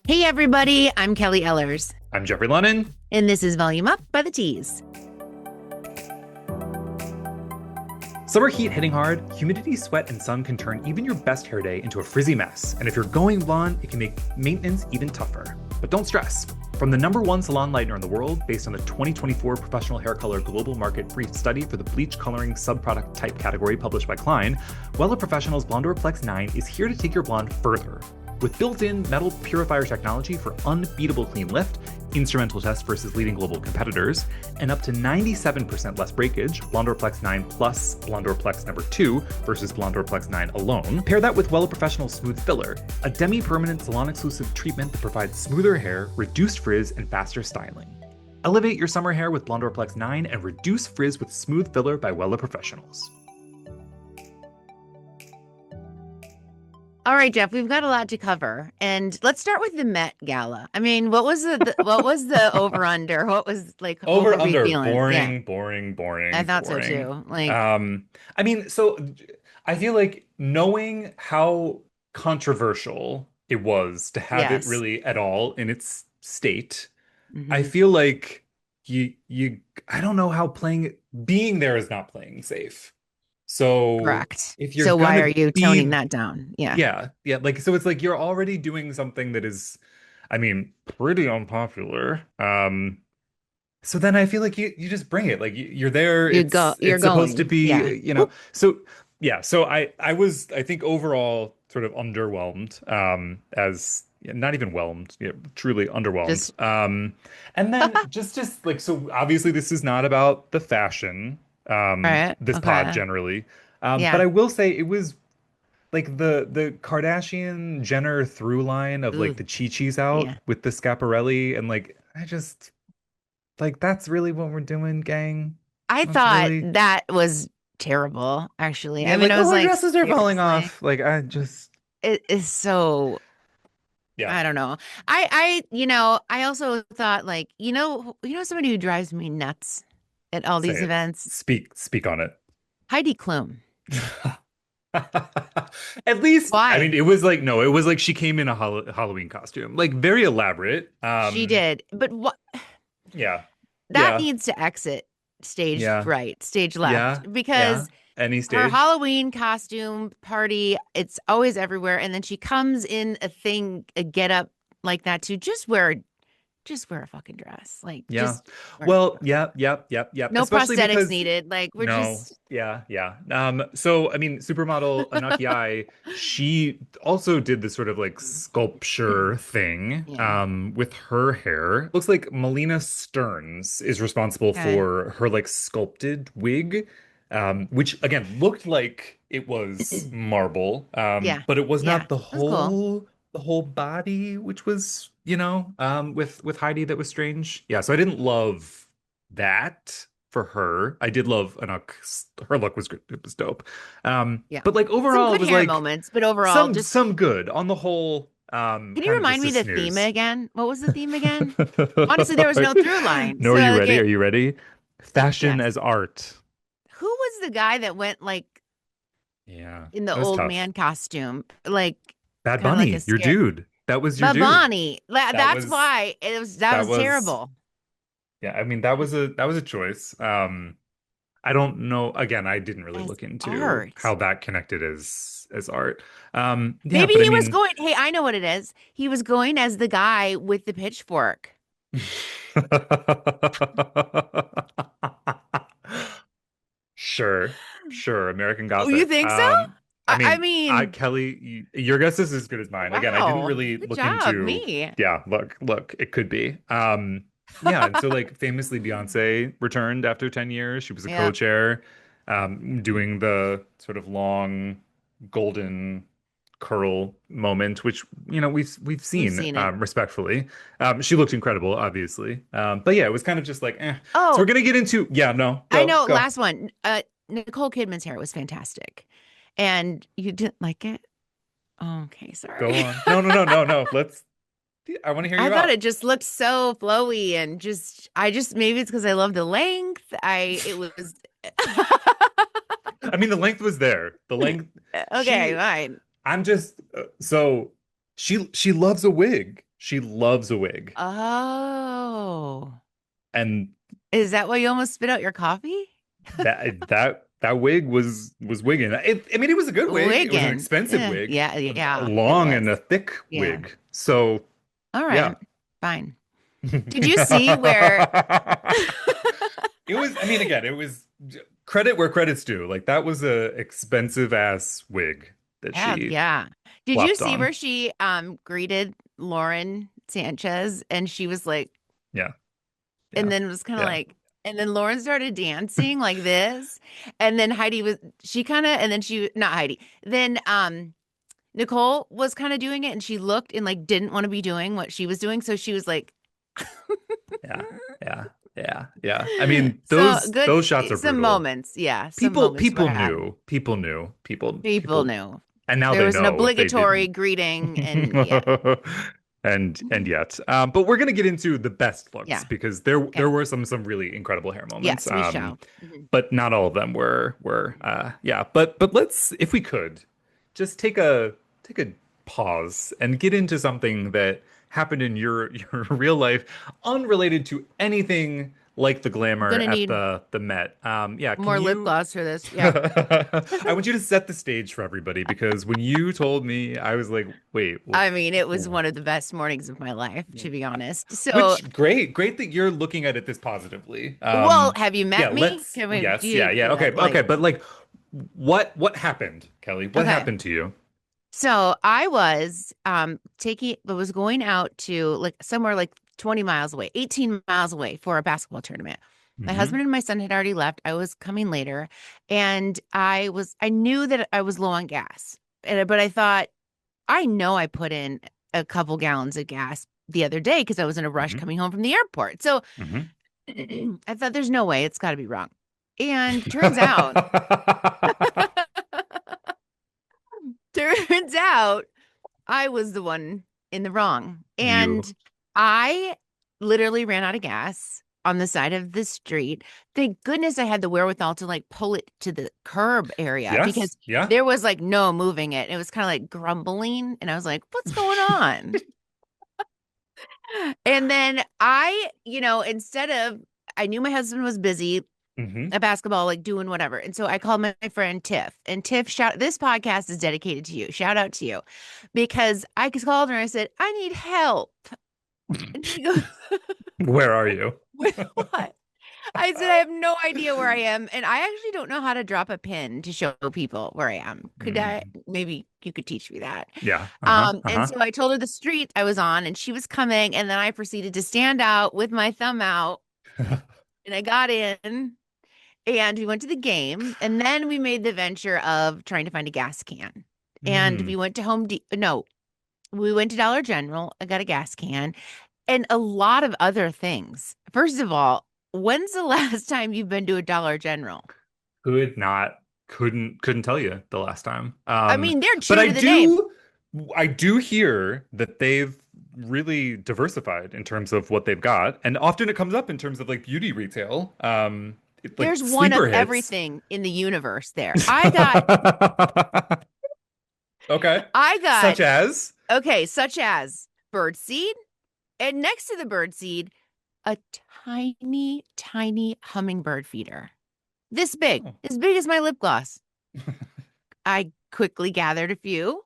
Hey everybody, I'm Kelly Ellers, I'm Jeffrey Lennon. and this is Volume Up by the Teas. Summer heat hitting hard, humidity, sweat, and sun can turn even your best hair day into a frizzy mess. And if you're going blonde, it can make maintenance even tougher. But don't stress. From the #1 salon lightener in the world, based on the 2024 Professional Hair Color Global Market Brief Study for the bleach coloring subproduct type category published by Klein, Wella Professional's Blondor 9 is here to take your blonde further. With built-in metal purifier technology for unbeatable clean lift, instrumental tests versus leading global competitors, and up to 97% less breakage, Blondor 9 plus Blondor number 2 versus Blondor 9 alone. Pair that with Wella Professional Smooth Filler, a demi-permanent salon-exclusive treatment that provides smoother hair, reduced frizz, and faster styling. Elevate your summer hair with Blondor 9 and reduce frizz with Smooth Filler by Wella Professionals. All right, Jeff, we've got a lot to cover, and let's start with the Met Gala. I mean, what was what was the over under? What was like what Over were we under feeling? Yeah, boring. I thought so too. Like, I mean, so I feel like knowing how controversial it was to have it yes, really at all in its state, I hmm feel like you I don't know how being there is not playing safe. So correct. if you're So why are gonna you toning be that down? Yeah, yeah, like so it's like you're already doing something that is, I mean, pretty unpopular. So then I feel like you just bring it. Like you're there. you're It's supposed to going. Yeah. be, Well, So yeah, so I was I think overall sort of underwhelmed, as yeah, not even whelmed, yeah, truly underwhelmed. just And then just like so obviously this is not about the fashion, right. this pod Okay. generally. But Yeah. I will say it was like the Kardashian Jenner through line of like Ooh, the Chi-Chi's out yeah. with the Schiaparelli and like I just like that's really what we're doing, gang. I That's thought really that was terrible, actually. I yeah, mean, like I oh was our like, dresses are falling seriously, off. Like I just it is so. yeah. I don't know. I also thought like, somebody who drives me nuts at all Say these it. events, Speak on it. Heidi Klum. At least, I mean, Why? it was like no, it was like she came in a Halloween costume, like very elaborate. She did, but what Yeah, that yeah, needs to exit stage yeah, right, stage yeah, left, yeah. because Any her stage. Halloween costume party, it's always everywhere. And then she comes in a get up like that too. Just wear a fucking dress. Like, Yeah. just wear a Well, dress. yep. No Especially prosthetics because needed. Like, we're no, just, yeah. So I mean, supermodel Anaki Ai, she also did this sort of like sculpture thing yeah. with her hair. Looks like Melina Stearns is responsible Okay. for her like sculpted wig, which again looked like it was marble, Yeah. but it was Yeah. not That's cool. the whole body, which was, with Heidi that was strange. Yeah, so I didn't love that for her. I did love Anuk's, her look was good. It was dope. Yeah. But like Some overall it good was hair like moments, but overall, some just some good. On the whole, can you kind of remind just a me the theme snooze. again? What was the theme again? Honestly, there was no through line. No, So are you like ready? Are you ready? Fashion yes. as art. Who was the guy that went like Yeah, in the that was old tough. man costume? Like Bad kind of like a Bunny, your scare. dude. That was your But dude. Bonnie, That that's was why that that was was terrible. yeah, I mean that was a choice. I don't know. Again, I didn't really As look into art. how that connected as art. Yeah, Maybe but I he was mean, going, hey, I know what it is. He was going as the guy with the pitchfork. sure, sure, American Oh, you Gothic. think so? I I mean, mean, Kelly, your guess is as good as mine. Again, I didn't wow. really Good look job, into. me. Yeah, look, it could be. Yeah, and so like famously, Beyonce returned after 10 years. She was a Yeah. co-chair, doing the sort of long golden curl moment, which we've We've seen, seen it. respectfully. She looked incredible, obviously. But yeah, it was kind of just like, eh. So we're Oh, gonna get into yeah, no, I go know. go Last one. Nicole Kidman's hair was fantastic. And you didn't like it? Okay, go sorry. on. No. I want to hear I you thought out. it just looked so flowy and maybe it's because I love the length. It was I mean, the length was there. The length. okay, She. fine. I'm just so she loves a wig. She loves a wig. Oh, And is that why you almost spit out your coffee? that wig was wigging. I mean, it was a good wig. It was an Wiggin. expensive wig, Yeah, a yeah, it long and was. a thick Yeah. wig. So All yeah. right. Fine. Did you see where It was, I mean, again, it was credit where credit's due. Like that was a expensive ass wig that Yeah, she yeah. Did you flopped see on. where she greeted Lauren Sanchez and she was like, Yeah, and yeah, then it was kind of yeah. like, and then Lauren started dancing like this, and then Heidi was she kind of, and then she not Heidi, then Nicole was kind of doing it, and she looked and like didn't want to be doing what she was doing, so she was like, Yeah, yeah, yeah, yeah. I mean, so good, those shots are some brutal. moments, yeah, some moments were had. People, People knew and now there they was an know if they obligatory didn't. greeting, and yeah, And yet, but we're gonna get into the best looks yeah, because okay, there were some really incredible hair moments. yes, we shall. Mhm. But not all of them were yeah. But let's, if we could, just take a pause and get into something that happened in your real life, unrelated to anything like the I'm glamour gonna at need the Met. Yeah, can more lip you? gloss for this, yeah. I want you to set the stage for everybody because when you told me, I was like, wait, I mean, it was one of the best mornings of my life, to be honest. So, which great that you're looking at it this positively. well, have you Yeah, met me? let's Can we do yes, yeah, you yeah. Okay, like okay, but like what happened, Kelly? What okay. happened to you? So I was taking I was going out to like somewhere like 20 miles away, 18 miles away for a basketball tournament. My Hmm. husband and my son had already left. I was coming later, and I knew that I was low on gas. But I thought I know I put in a couple gallons of gas the other day because I was in a rush Hmm. coming home from the airport. So Hmm. I thought there's no way it's got to be wrong. And turns out, turns out I was the one in the wrong. You And I literally ran out of gas on the side of the street. Thank goodness I had the wherewithal to like pull it to the curb area yes, because yeah. there was like no moving it. It was kind of like grumbling. And I was like, what's going on? And then instead of, I knew my husband was busy Hmm. at basketball, like doing whatever. And so I called my friend Tiff. And Tiff, this podcast is dedicated to you. Shout out to you. Because I called her and I said, I need help. And she goes, Where are you? with what? I said, I have no idea where I am. And I actually don't know how to drop a pin to show people where I am. Could I, Mm, maybe you could teach me that. yeah. Uh-huh. And Uh-huh. so I told her the street I was on and she was coming. And then I proceeded to stand out with my thumb out and I got in and we went to the game. And then we made the venture of trying to find a gas can. And we Mm. went to no, we went to Dollar General. I got a gas can and a lot of other things. First of all, when's the last time you've been to a Dollar General? Could not, couldn't tell you the last time. I mean, they're But true to the name. I do hear that they've really diversified in terms of what they've got, and often it comes up in terms of like beauty retail, like There's one of sleeper hits. everything in the universe there. Okay, I got, such as. okay, such as birdseed, and next to the birdseed, a tiny, tiny hummingbird feeder. This big, Oh. as big as my lip gloss. I quickly gathered a few.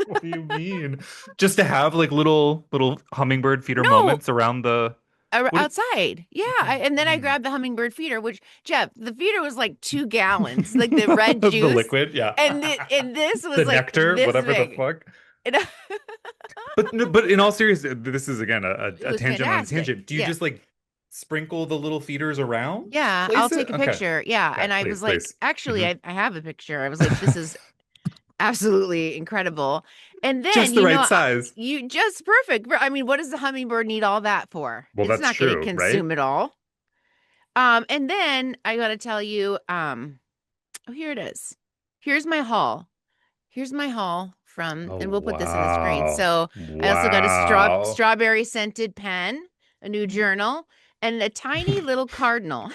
What do you mean? Just to have like little hummingbird feeder No, moments around the what? outside. Yeah. And then I grabbed the hummingbird feeder, which Jeff, the feeder was like 2 gallons, like the red The juice. liquid, yeah. And this The was like nectar, this whatever the big. fuck. And But no, but in all seriousness, this is again it a was tangent on a fantastic. tangent. Do you Yeah. just like sprinkle the little feeders around Yeah. I'll places? take a Okay. picture. Yeah. Okay, And I please, was like, please. actually, Hmm. I have a picture. I was like, this is absolutely incredible. And then, Just the right size. you just perfect. I mean, what does the hummingbird need all that for? Well, It's that's not going to true, right? consume it all. And then I got to tell you, oh, here it is. Here's my haul. Here's my haul from, Oh, and we'll put this in the screen. wow. So I also got a Wow. strawberry scented pen, a new journal, and a tiny little cardinal.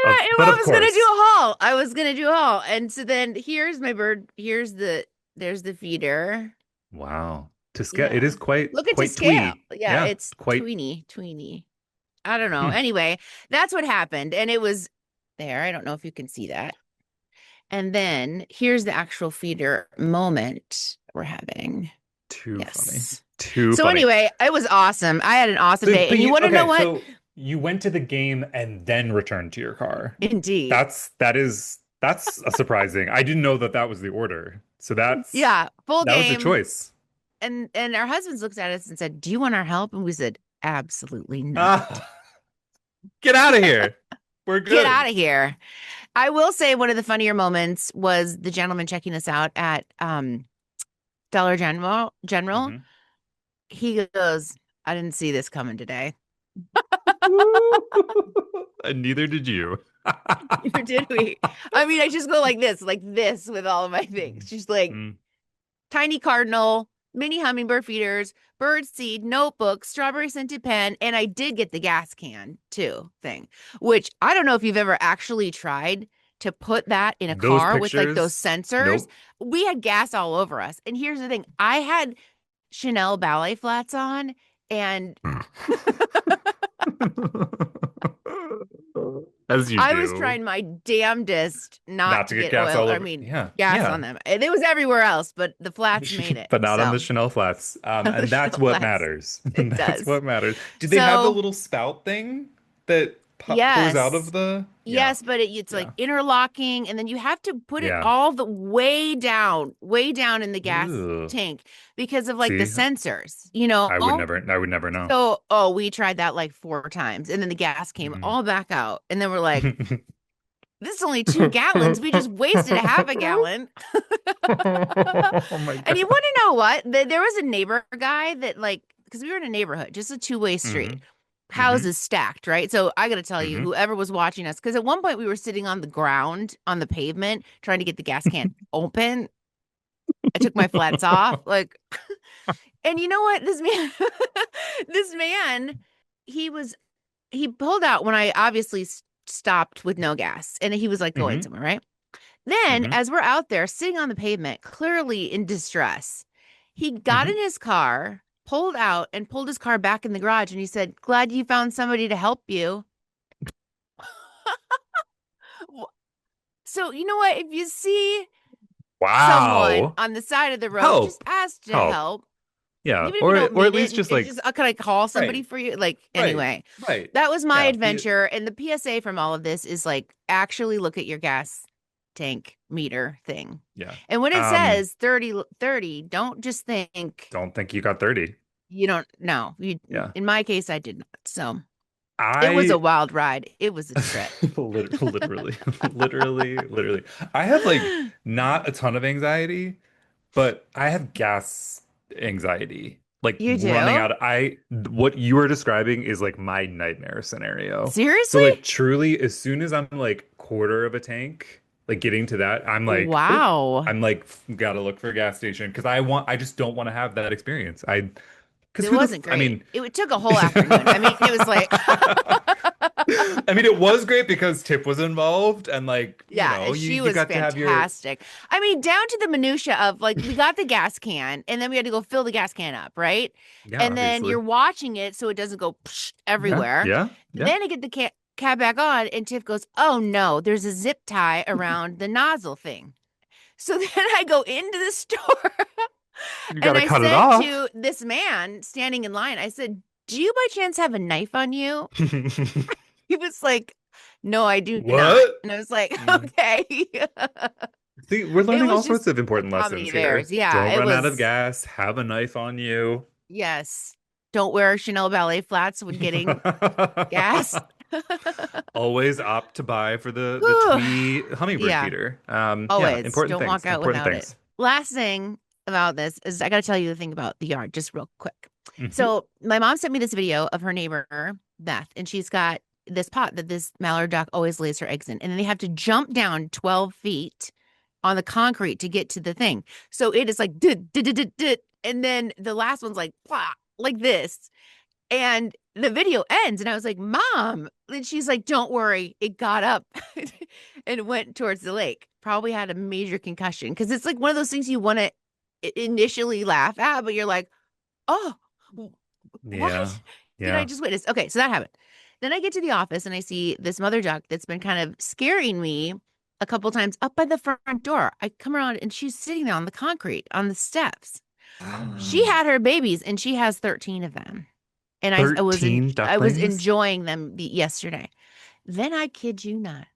But I of was gonna do course. a haul. I was gonna do a haul. And so then here's my bird. Here's the There's the feeder. Wow. To scale, it Yeah. is quite Look at to quite scale. tweeny. Yeah, Yeah, it's quite. tweeny. I don't know. Hmm. Anyway, that's what happened. And it was there. I don't know if you can see that. And then here's the actual feeder moment we're having. Too funny. Yes. Too So funny. anyway, it was awesome. I had an awesome So, day. but And you you want to know okay? what? So you went to the game and then returned to your car. Indeed. That's a surprising. I didn't know that that was the order. So Yeah, full that was your game. choice. And our husbands looked at us and said, "Do you want our help?" And we said, "Absolutely not. Ah, get out of here. We're Get out good. of here." I will say one of the funnier moments was the gentleman checking us out at Dollar General. Hmm. He goes, "I didn't see this coming today." And neither did you. Neither did we. I mean, I just go like this with all of my things. Just like Mm. tiny cardinal, mini hummingbird feeders, bird seed, notebook, strawberry scented pen, and I did get the gas can too thing, which I don't know if you've ever actually tried to put that in a Those car with like those pictures, sensors. nope. We had gas all over us. And here's the thing, I had Chanel ballet flats on and As you I was do. trying my damnedest not Not to to get get gas oil, all I over. mean, Yeah, gas yeah. on them. And it was everywhere else, but the flats made it. But not on the So, Chanel flats. the And that's Chanel what flats, matters. it That's does. what matters. Do they have the So, little spout thing that pours out of yes. the? Yeah, Yes, but it's like yeah, interlocking, and then you have to put it yeah. all the way down in the gas Ooh. tank because of like the See, sensors, you know. I would never know. So, oh, we tried that like 4 times, and then the gas came Mm. all back out, and then we're like, "This is only 2 gallons. We just wasted a half a gallon." Oh my And you God. want to know what? There was a neighbor guy that like, because we were in a neighborhood, just a two-way Hmm. street, Hmm. houses stacked, right? So I got to tell you, Hmm. whoever was watching us, because at one point we were sitting on the ground on the pavement trying to get the gas can open. I took my flats off, like, and you know what? This man, this man, he was he pulled out when I obviously stopped with no gas, and he was like going Hmm. somewhere, right? Then, Hmm. as we're out there sitting on the pavement, clearly in distress, he got in Hmm. his car, pulled out, and pulled his car back in the garage. And he said, "Glad you found somebody to help you." So, you know what? If you see someone Wow. on the side of the road, just Help. ask to Help. help. Yeah. Even if you don't Or at need it, least just and like, just can I call somebody right, for you? Like, right, anyway, right. that was my Yeah. Be it, adventure. And the PSA from all of this is like, actually look at your gas tank meter thing. yeah. And when it Um, says 30, don't just think don't think you got 30. you don't know. You, Yeah. in my case, I did not. So it was a I wild ride. It was a trip. literally, literally. I have like not a ton of anxiety, but I have gas anxiety. Like You running do? out. What you are describing is like my nightmare scenario. So like Seriously? truly, as soon as I'm like quarter of a tank, like getting to that, I'm like, oop, Wow. I'm like, gotta look for a gas station because I just don't want to have that experience. Because It who the, wasn't I great. mean, It took a whole afternoon. I mean, it was like, I mean, it was great because Tip was involved and like, yeah, and she you was got to have your, fantastic. I mean, down to the minutia of like, we got the gas can and then we had to go fill the gas can up, right? yeah, And then obviously. you're watching it so it doesn't go Yeah, everywhere. yeah, yeah. Then I get the cap back on, and Tiff goes, "Oh no, there's a zip tie around the nozzle thing." So then I go into the store You got and to I cut it said off. to this man standing in line, I said, "Do you by chance have a knife on you?" He was like, "No, I do not." What? And I was like, Mm. "Okay." See, we're It learning all was just sorts of a important comedy lessons of errors. here. Yeah, Don't it run out of was. gas. Have a knife on you. Yes. Don't wear Chanel ballet flats when getting gas. Always opt to buy for the Whew. twee hummingbird Yeah, feeder. Yeah, always. important Don't walk things. out Important without it. things. Last thing about this is I got to tell you the thing about the yard just real quick. Hmm. So, my mom sent me this video of her neighbor, Beth, and she's got this pot that this mallard duck always lays her eggs in. And then they have to jump down 12 feet on the concrete to get to the thing. So it is like, did, did, did, did, and then the last one's like, blah, like this. And the video ends, and I was like, "Mom," and she's like, "Don't worry, it got up and went towards the lake. Probably had a major concussion because it's like one of those things you want to." initially laugh at, but you're like, oh, Yeah. what did I Yeah. just witness? Okay, so that happened. Then I get to the office and I see this mother duck that's been kind of scaring me a couple times up by the front door. I come around and she's sitting there on the concrete on the steps. She had her babies and she has 13 of them. And13 I was ducklings? enjoying them yesterday. Then I kid you not,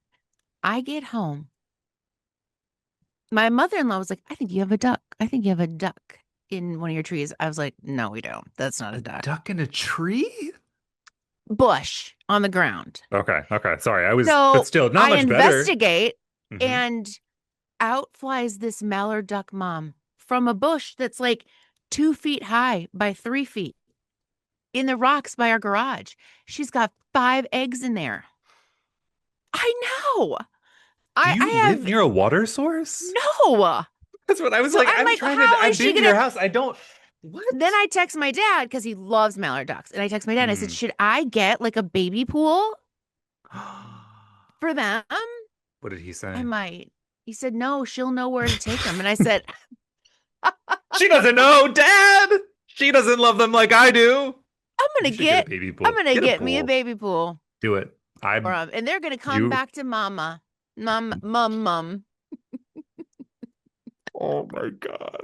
I get home. My mother-in-law was like, I think you have a duck. I think you have a duck in one of your trees. I was like, no, we don't. That's not a A duck. duck in a tree? Bush on the ground. Okay. Okay. Sorry. But So still, not I much better. investigate Hmm. and out flies this mallard duck mom from a bush that's like 2 feet high by 3 feet in the rocks by our garage. She's got 5 eggs in there. I know. Do I you live have near a water source? no. That's what I was So like. I'm I'm like, trying to, how I've is she been to gonna? your house. I don't, Then what? I text my dad because he loves mallard ducks. And I text my dad and I said, Hmm. should I get like a baby pool for them? What did he I say? might. He said, no, she'll know where to take them. And I said, She doesn't know, Dad. She doesn't love them like I do. You should get a baby I'm pool. gonna Get a get me a pool. baby pool Do it. for I'm them. And they're gonna come you. back to mama. Mum. Oh my God.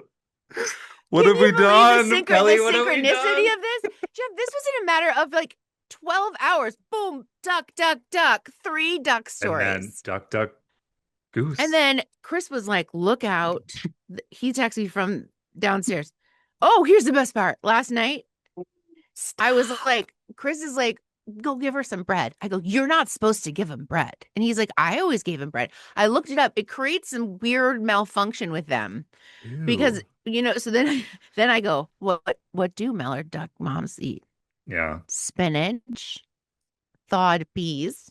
What Can have we you believe done, Kelly? the What have we done? synchronicity of this? Jeff, this was in a matter of like 12 hours. Boom, duck, duck, duck. 3 duck And then stories. duck, duck, And goose. then Chris was like, look out. He texted me from downstairs. Oh, here's the best part. Last night, I was Stop. like, Chris is like, go give her some bread. I go, you're not supposed to give him bread. And he's like, I always gave him bread. I looked it up. It creates some weird malfunction with them because, Ew. so then then I go, what do mallard duck moms eat? Yeah. Spinach, thawed peas,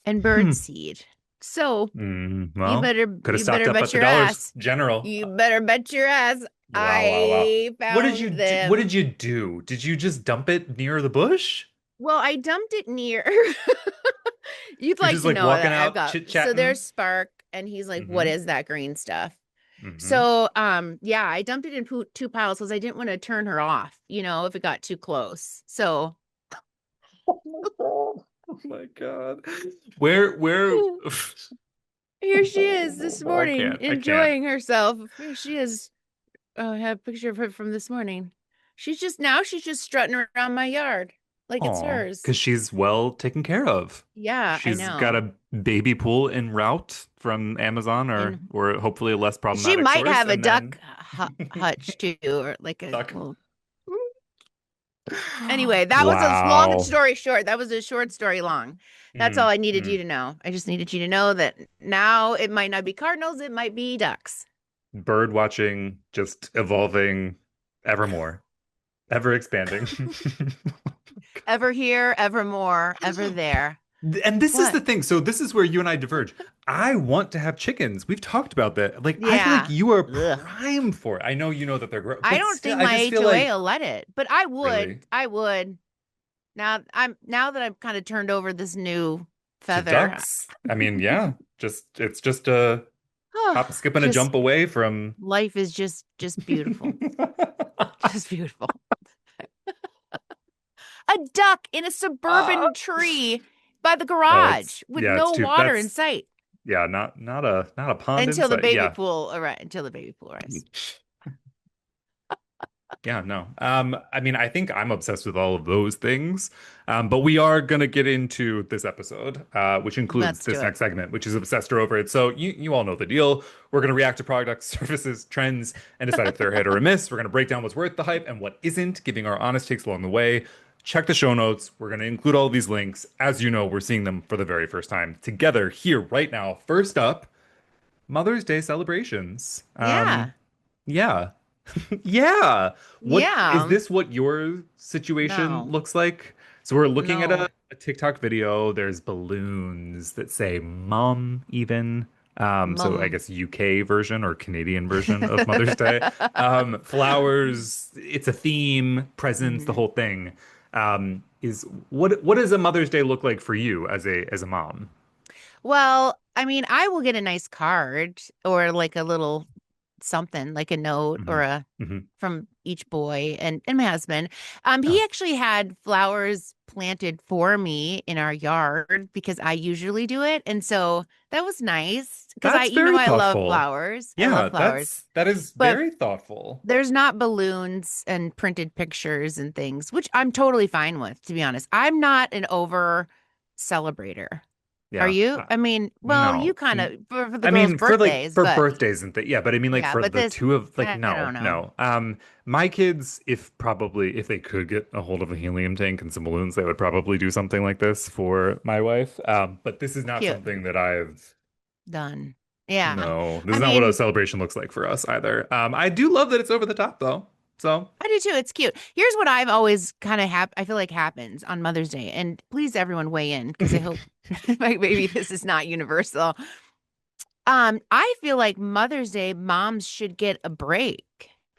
and Hmm. bird seed. So Well, could have you stocked better up at bet the your Dollar ass. General. You better bet your ass Wow, wow, wow. I What did you found do? What did them. you do? Did you just dump it near the bush? Well, I dumped it near. You'd You're like just to like know walking that I've out, got. So chit-chatting. there's Spark, and he's like, "What Mm-hmm. is that green stuff?" Mm-hmm. So, yeah, I dumped it in two piles because I didn't want to turn her off, if it got too close. So Oh my God. Oh my God. Where here she is this I morning, can't. I can't. enjoying herself. Here she is. Oh, I have a picture of her from this morning. She's just strutting around my yard like it's Aw, hers. because she's well taken care of. Yeah, I She's got know. a baby pool en route from Amazon And or hopefully a less she problematic might source, have a and then duck hutch too, or like a duck. little. Anyway, that was a long Wow. story short. That was a short story long. That's all Mm, I needed you mm. to know. I just needed you to know that now it might not be cardinals, it might be ducks. Bird watching just evolving evermore, ever expanding. Ever here, ever more, ever there. And this is What? the thing. So this is where you and I diverge. I want to have chickens. We've talked about that. Like, I feel like Yeah. you are Ugh. prime for it. I know you know that they're gross, I but don't still, think I my just feel HOA like will let it, but I would. really I would. Now that I've kind of turned over this new to feather. ducks. I mean, yeah, it's just a Oh, hop, skip, and a just jump away from. life is just beautiful. Just beautiful. A duck in a Uh, suburban tree by the no, garage with yeah, no it's too. water in That's sight yeah, not a pond in sight. Yeah. until the baby pool arrives. Yeah, no. I mean, I think I'm obsessed with all of those things. But we are gonna get into this episode, which includes Let's do this it. next segment, which is obsessed or over it. So you all know the deal. We're gonna react to products, services, trends, and decide if they're a hit or a miss. We're gonna break down what's worth the hype and what isn't, giving our honest takes along the way. Check the show notes. We're gonna include all of these links. As you know, we're seeing them for the very first time together here right now. First up, Mother's Day celebrations. Yeah. Yeah. Yeah. What is Yeah. this what your situation No. looks like? So we're looking at No. a TikTok video. There's balloons that say mom even. So I Mum. guess UK version or Canadian version of Mother's Day. Flowers, it's a theme, presents, the Mhm. whole thing. Is what does a Mother's Day look like for you as a mom? Well, I mean, I will get a nice card or like a little something like a note Hmm. or a Hmm. from each boy and my husband. Yeah, He actually had flowers planted for me in our yard because I usually do it. And so that was nice because that's very I love thoughtful. flowers. I love Yeah, flowers. that is But very thoughtful. there's not balloons and printed pictures and things, which I'm totally fine with, to be honest. I'm not an over celebrator. Are Yeah. you? I mean, well, you No. kind of for the I girls' mean, for like birthdays, for but birthdays and things. Yeah, but I mean like yeah, for but the this, two of like I don't know. no. My kids, if probably if they could get a hold of a helium tank and some balloons, they would probably do something like this for my wife. But this is not Cute. something that I've Done. Yeah. no, this I is not what a mean, celebration looks like for us either. I do love that it's over the top though. So I do too. It's cute. Here's what I've always kind of I feel like happens on Mother's Day. And please everyone weigh in because I hope like maybe this is not universal. I feel like Mother's Day moms should get a break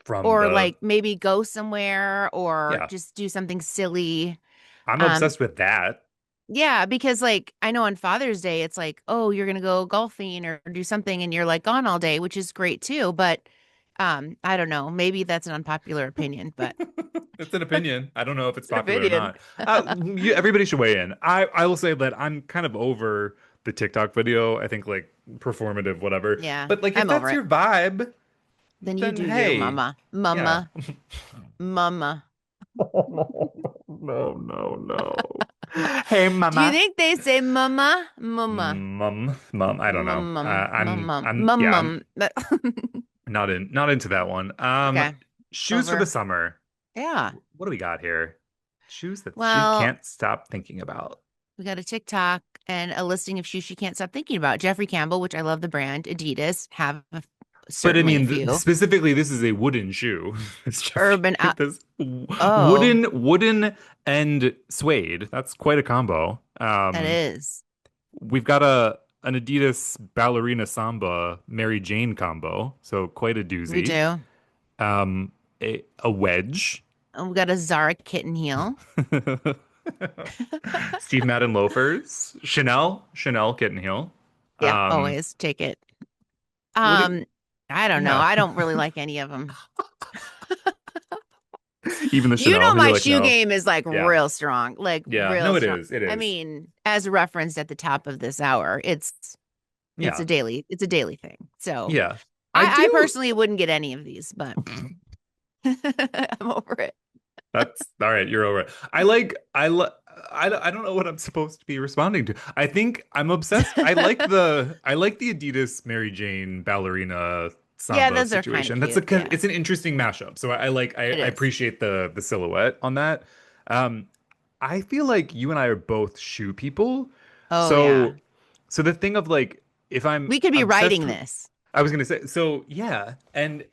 from or the like maybe go somewhere or yeah, just do something silly. I'm Um, obsessed with that. yeah, because like I know on Father's Day it's like, oh, you're gonna go golfing or do something and you're like gone all day, which is great too. But I don't know. Maybe that's an unpopular opinion, but It's an opinion. I don't know if it's it's an popular or opinion. not. Everybody should weigh in. I will say that I'm kind of over the TikTok video. I think like performative, whatever. Yeah, But like if I'm over that's it. your vibe, Then you then do you, hey, mama. yeah. Mama. Mama. No, no, no. Hey, Do you mama. think they say mama? Mama. Mum. I don't know. Mum. Mum. Yeah, Mum. I'm Mum. not into that one. Okay. Shoes for the Over. summer. Yeah. What do we got here? Shoes that she Well, can't stop thinking about. we got a TikTok and a listing of shoes she can't stop thinking about. Jeffrey Campbell, which I love the brand, Adidas, have But I certainly a mean, few. specifically, this is a wooden shoe. It's Jeffrey. Urban out. This Oh, wooden and suede. That's quite a combo. that is. We've got an Adidas ballerina samba Mary Jane combo, so quite a We doozy. do. A wedge, And we got a Zara kitten heel. Steve Madden loafers, Chanel kitten heel. Yeah, Um, always take it. what? Um, I don't know. Yeah, I don't really like any of them. even the You Chanel. know, You're my like, shoe no. game is Yeah, like yeah. No, real it strong. is. It I is. mean, as referenced at the top of this hour, Yeah, it's a daily thing. So yeah. I I do. personally wouldn't get any of these, but I'm over it. That's all right. You're over it. I don't know what I'm supposed to be responding to. I think I'm obsessed. I like the Adidas Mary Jane ballerina Yeah, samba those are kind of situation. cute. Yeah, It's an interesting mashup. So it I is. appreciate the silhouette on that. Um, I feel like you and I are both shoe people. Oh yeah. So the thing of like if I'm We could be obsessed writing with this. I was gonna say, so yeah, in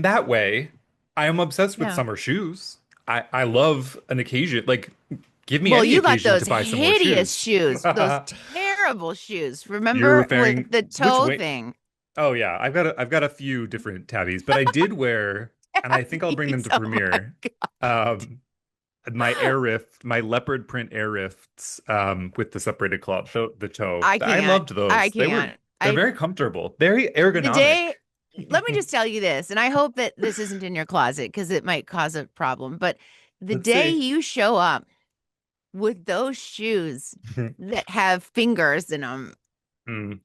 that way, I am obsessed with Yeah. summer shoes. I love an occasion, like give me Well, any you got occasion those to buy some more hideous shoes. shoes, those terrible shoes. You're Remember with referring the which toe way? thing? Oh yeah, I've got a few different tabbies, but I did wear, and I think I'll bring them Tabbies. to Oh my premiere. God. Um, my leopard print air rifts, with the separated club, the toe. I I can't. loved I those. can't. They're I very comfortable, very the ergonomic. day let me just tell you this, and I hope that this isn't in your closet because it might cause a problem. But the Let's day see. you show up with those shoes that have fingers in them,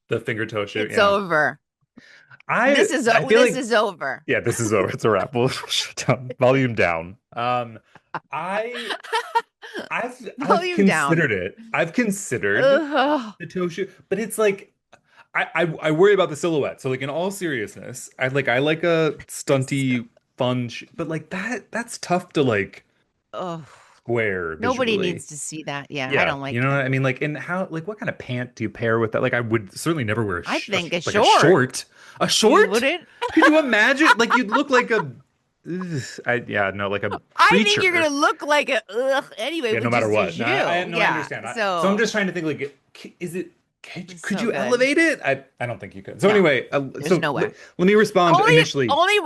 The finger toe shoe. it's Yeah. over. This is I feel this like is over. yeah, this is over. It's a wrap. We'll shut down. Volume down. I I've Volume down. considered it. I've considered Ugh. the toe shoe, but it's like I worry about the silhouette. So like in all seriousness, I like a stunty fun but like that's tough to like Ugh. square Nobody visually. needs to see that. Yeah, I Yeah, don't you like know it. what I mean? Like, and how, like, what kind of pant do you pair with that? Like, I would certainly never wear I think a like a short. short. A You short? wouldn't? Could you imagine? Like, you'd look like a, yeah, no, like a I think you're gonna preacher. look like a ugh anyway Yeah, no with matter just a what. No, shoe. I Yeah. understand. So I'm So just trying to think, like, is it? it's Could so you good. elevate it? I don't think you could. So No, anyway, there's no way. let me respond Only, initially. only,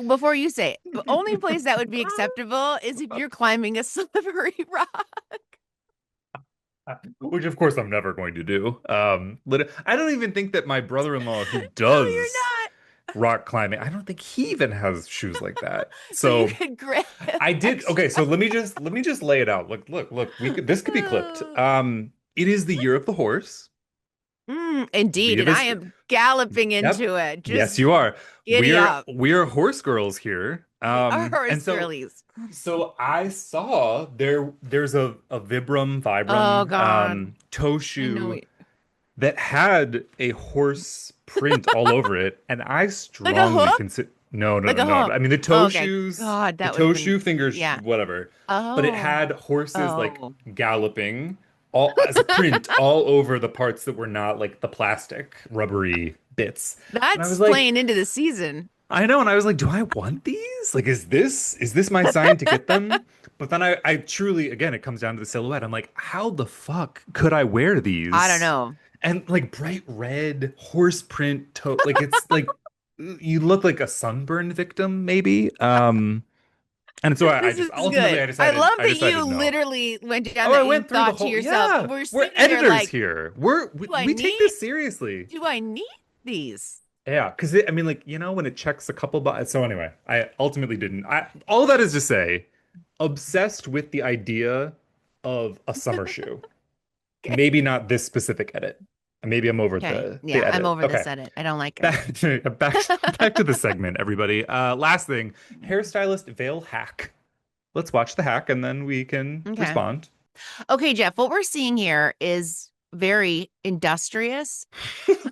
before you say it, the only place that would be acceptable is if you're climbing a slippery rock. Which of course I'm never going to do. I don't even think that my brother-in-law who No, you're does not. rock climbing. I don't think he even has shoes like that. So you So could grab I did. Okay, so extra. let me just lay it out. Look. This could be clipped. It is the year of the horse. We Indeed, have and I a am galloping Yep. into it. Yes, Just you are. giddy We're up. we're horse girls here. We are And horse so girlies. I saw there's a Oh Vibram God, toe I know shoe it. that had a horse print all over it, and I Like a strongly hook? consider no, no, Like no, a no. hook. I mean Oh, okay. God, the that would have toe been, shoe fingers, yeah. whatever. But it Oh, had horses like oh. galloping all as a print all over the parts that were not like the plastic rubbery bits. And I was That's like, playing into the season. I know, and I was like, do I want these? Like, is this my sign to get them? But then I truly, again, it comes down to the silhouette. I'm like, how the fuck could I wear I don't these? know. And like bright red horse print toe, like it's like you look like a sunburn victim, maybe. And so I This just is ultimately good. I love I that you decided no. literally went down Oh, I that you went through the thought to whole, yourself, yeah, we're we're sitting there editors like, here. do I We take this need, seriously. do I need these? Yeah, because I mean, like, when it checks a couple boxes. So anyway, I ultimately didn't. All that is to say, obsessed with the idea of a summer shoe. Okay. Maybe not this specific edit. Maybe I'm over Okay. the Yeah, I'm edit. over Okay, this edit. I don't like it. back to the segment, everybody. Last thing, hairstylist veil hack. Let's watch the hack and then we can Okay. respond. Okay, Jeff, what we're seeing here is very industrious.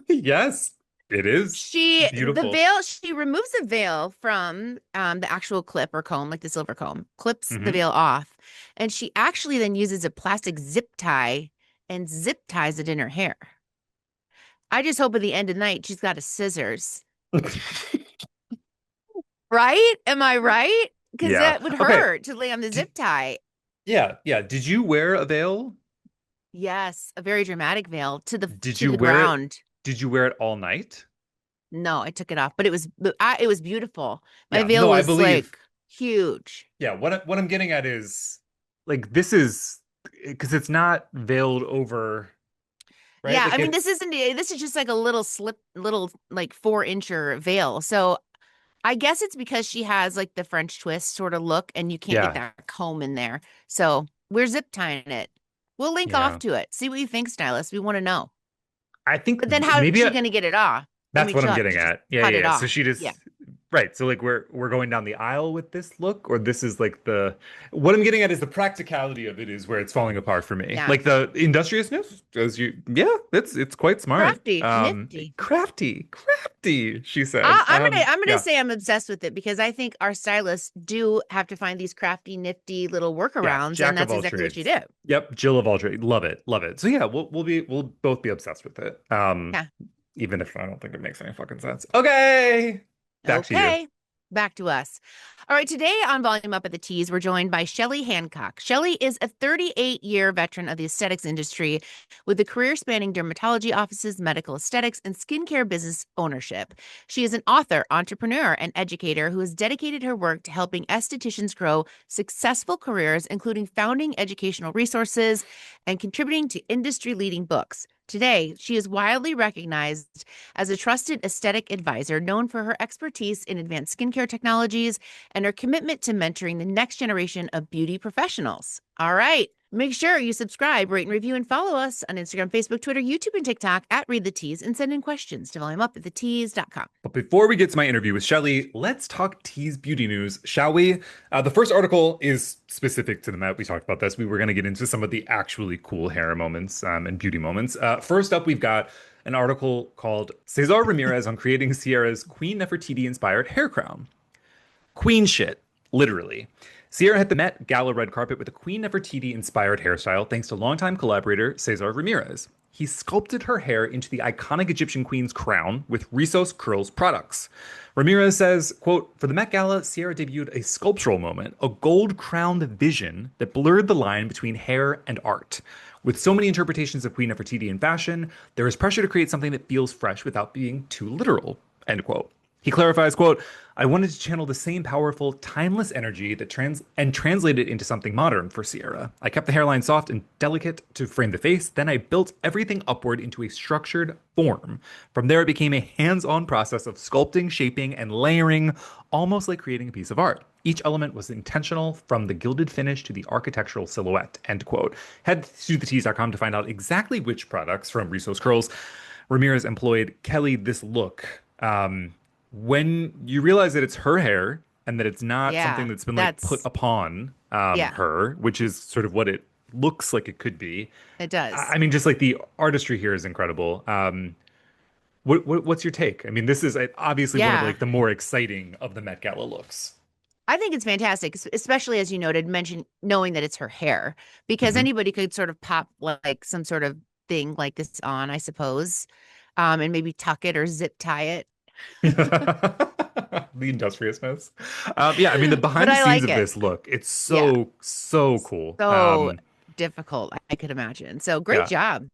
Yes, it is beautiful. She removes the veil from the actual clip or comb, like the silver comb, clips the Hmm. veil off, and she actually then uses a plastic zip tie and zip ties it in her hair. I just hope at the end of the night she's got a scissors. Right? Am I right? Because Yeah. that would Okay. hurt to lay on the zip tie. Yeah, yeah. Did you wear a veil? Yes, a very dramatic veil Did to you the wear it? ground. Did you wear it all night? No, I took it off, but it was beautiful. My Yeah, veil no, I was believe. like huge. Yeah, what I'm getting at is like this is because it's not veiled over, right? Yeah, I Like mean it's this is just like a little slip, little like 4 incher veil. So I guess it's because she has like the French twist sort of look, and you can't get yeah, that comb in there. So we're zip tying it. We'll link off yeah. to it. See what you think, stylist. We want to know. I think But then how is maybe she going to get it off? I that's mean, what I'm she'll have getting to just at. Yeah, cut yeah, it yeah. So off. she Yeah. just right. So like we're going down the aisle with this look, or this is like the what I'm getting at is the practicality of it is where it's falling apart for me. Yeah. Like the industriousness, as you yeah, it's quite smart. Crafty, nifty. Crafty, she said. I'm gonna Yeah, say I'm obsessed with it because I think our stylists do have to find these crafty, nifty little yeah. workarounds, and Jack of that's all exactly what she trades. did. Yep, Jill of all trades. Love it, love it. So yeah, we'll both be obsessed with it. Yeah. Even if I don't think it makes any fucking sense. Okay, back to you. Okay, back to us. All right, today on Volume Up at the Tees, we're joined by Shelley Hancock. Shelley is a 38-year veteran of the aesthetics industry with a career spanning dermatology offices, medical aesthetics, and skincare business ownership. She is an author, entrepreneur, and educator who has dedicated her work to helping estheticians grow successful careers, including founding educational resources and contributing to industry-leading books. Today, she is widely recognized as a trusted aesthetic advisor known for her expertise in advanced skincare technologies and her commitment to mentoring the next generation of beauty professionals. All right. Make sure you subscribe, rate, and review, and follow us on Instagram, Facebook, Twitter, YouTube, and TikTok at Read the Teas, and send in questions to volumeup@thetees.com. But before we get to my interview with Shelley, let's talk Tease Beauty News, shall we? The first article is specific to the Met. We talked about this. We were going to get into some of the actually cool hair moments and beauty moments. First up, we've got an article called Cesar Ramirez on creating Sierra's Queen Nefertiti inspired hair crown. Queen shit, literally. Sierra hit the Met Gala red carpet with a Queen Nefertiti inspired hairstyle thanks to longtime collaborator Cesar Ramirez. He sculpted her hair into the iconic Egyptian queen's crown with Rizos Curls products. Ramirez says, quote, for the Met Gala, Sierra debuted a sculptural moment, a gold-crowned vision that blurred the line between hair and art. With so many interpretations of Queen Nefertiti in fashion, there is pressure to create something that feels fresh without being too literal, end quote. He clarifies, quote, I wanted to channel the same powerful, timeless energy that translate it into something modern for Sierra. I kept the hairline soft and delicate to frame the face. Then I built everything upward into a structured form. From there, it became a hands-on process of sculpting, shaping, and layering, almost like creating a piece of art. Each element was intentional from the gilded finish to the architectural silhouette, end quote. Head to thetease.com to find out exactly which products from Risso's Curls Ramirez employed Kelly this look. When you realize that it's her hair and that it's not something Yeah, that's been like put that's upon yeah, her, which is sort of what it looks like it could be. it I does. I mean, just like the artistry here is incredible. What's your take? I mean, this is obviously one of Yeah. like the more exciting of the Met Gala looks. I think it's fantastic, especially as you noted, mention knowing that it's her hair, because Hmm. anybody could sort of pop like some sort of thing like this on, I suppose, and maybe tuck it or zip tie it. The industriousness. Yeah, I mean, the But behind the I scenes like of it. this look, it's Yeah. so cool. So difficult, I could imagine. So great Yeah. job.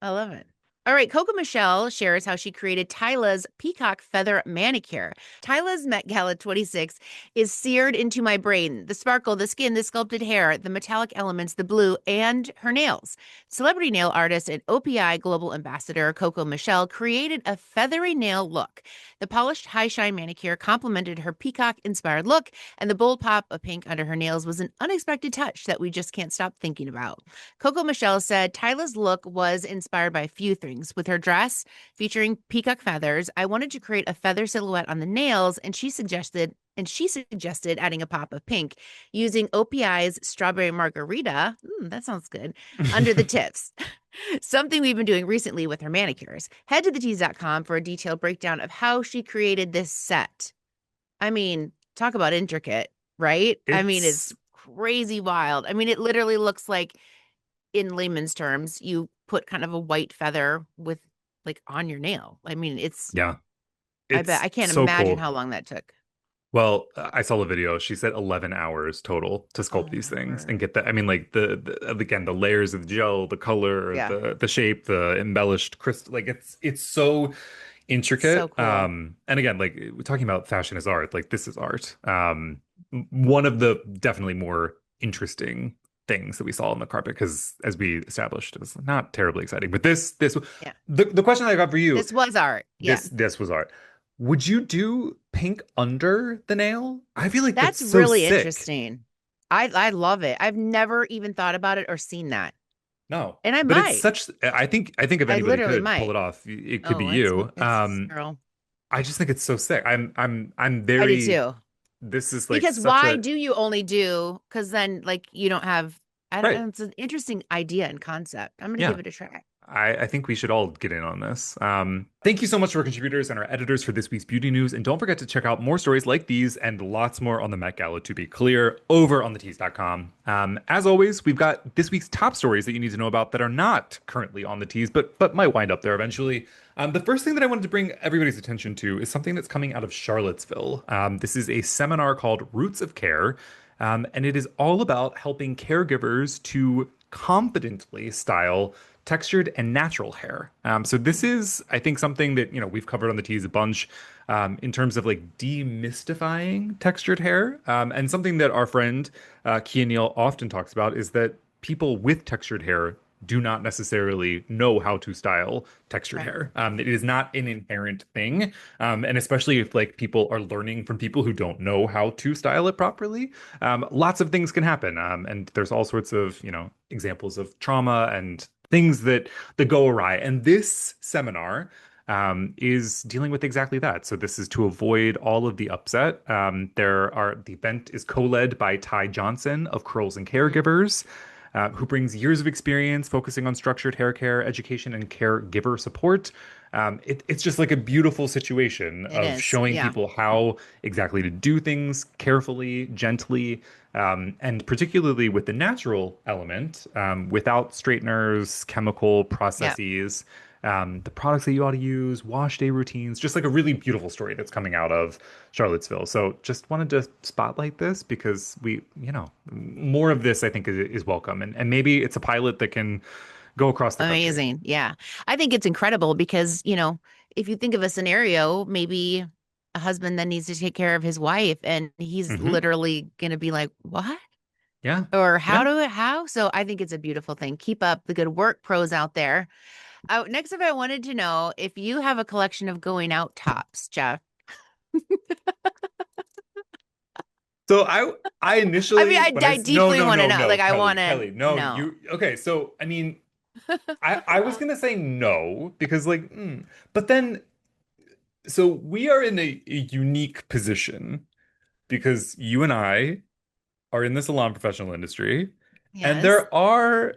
I love it. All right, Coco Michelle shares how she created Tyla's peacock feather manicure. Tyla's Met Gala 26 is seared into my brain. The sparkle, the skin, the sculpted hair, the metallic elements, the blue, and her nails. Celebrity nail artist and OPI global ambassador Coco Michelle created a feathery nail look. The polished high shine manicure complemented her peacock inspired look, and the bold pop of pink under her nails was an unexpected touch that we just can't stop thinking about. Coco Michelle said Tyla's look was inspired by a few things. With her dress featuring peacock feathers, I wanted to create a feather silhouette on the nails, and she suggested adding a pop of pink using OPI's strawberry margarita. That sounds good. Under the tips. Something we've been doing recently with her manicures. Head to thetease.com for a detailed breakdown of how she created this set. I mean, talk about intricate, right? I mean, it's It's crazy wild. I mean, it literally looks like, in layman's terms, you put kind of a white feather with like on your nail. I mean, yeah, I bet it's I can't so imagine cool. how long that took. Well, I saw the video. She said 11 hours total to sculpt Oh these my things and word. get that. I mean, like again, the layers of the gel, the color, Yeah. the shape, the embellished crystal. Like it's so So intricate. cool. And again, like we're talking about fashion as art. Like this is art. One of the definitely more interesting things that we saw on the carpet because, as we established, it was not terribly exciting. But this Yeah. the question that I got for you. This was art. Yeah. This was art. Would you do pink under the nail? I feel like that's That's so really sick. interesting. I love it. I've never even thought about it or seen that. No, And I but it's might. such. I think if I anybody literally could pull might. it off, it could be Oh, it's you. it's this girl. I just think it's so sick. I'm I do very. too. This is like Because such why a do you only do? Because then, like, you don't have. I don't. right. It's an interesting idea and concept. I'm gonna Yeah. give it a try. I think we should all get in on this. Thank you so much to our contributors and our editors for this week's beauty news. And don't forget to check out more stories like these and lots more on the Met Gala, to be clear, over on thetease.com. As always, we've got this week's top stories that you need to know about that are not currently on the tease, but might wind up there eventually. The first thing that I wanted to bring everybody's attention to is something that's coming out of Charlottesville. This is a seminar called Roots of Care, and it is all about helping caregivers to confidently style textured and natural hair. So this is, I think, something that we've covered on the tease a bunch in terms of like demystifying textured hair, and something that our friend Kia Neal often talks about is that people with textured hair do not necessarily know how to style textured Right. hair. It is not an inherent thing, and especially if like people are learning from people who don't know how to style it properly, lots of things can happen. And there's all sorts of examples of trauma and things that go awry. And this seminar is dealing with exactly that. So this is to avoid all of the upset. The event is co-led by Ty Johnson of Curls and Mhm. Caregivers, who brings years of experience focusing on structured hair care, education, and caregiver support. It's just like a beautiful situation It of is. showing Yeah. people how exactly to do things carefully, gently, and particularly with the natural element, without straighteners, chemical Yeah. processes, the products that you ought to use, wash day routines, just like a really beautiful story that's coming out of Charlottesville. So just wanted to spotlight this because more of this I think is welcome. And maybe it's a pilot that can go across the country. Amazing. Yeah. I think it's incredible because, if you think of a scenario, maybe a husband that needs to take care of his wife, and he's Hmm. literally gonna be like, "What?" Yeah. Or Yeah. how? So I think it's a beautiful thing. Keep up the good work, pros out there. Next, if I wanted to know if you have a collection of going out tops, Jeff. So I I mean, initially when I no deeply no want to no know. no Like, I want Kelly to Kelly no know. you okay so I mean I was gonna say no because like but then so we are in a unique position because you and I are in the salon professional industry and Yes. there are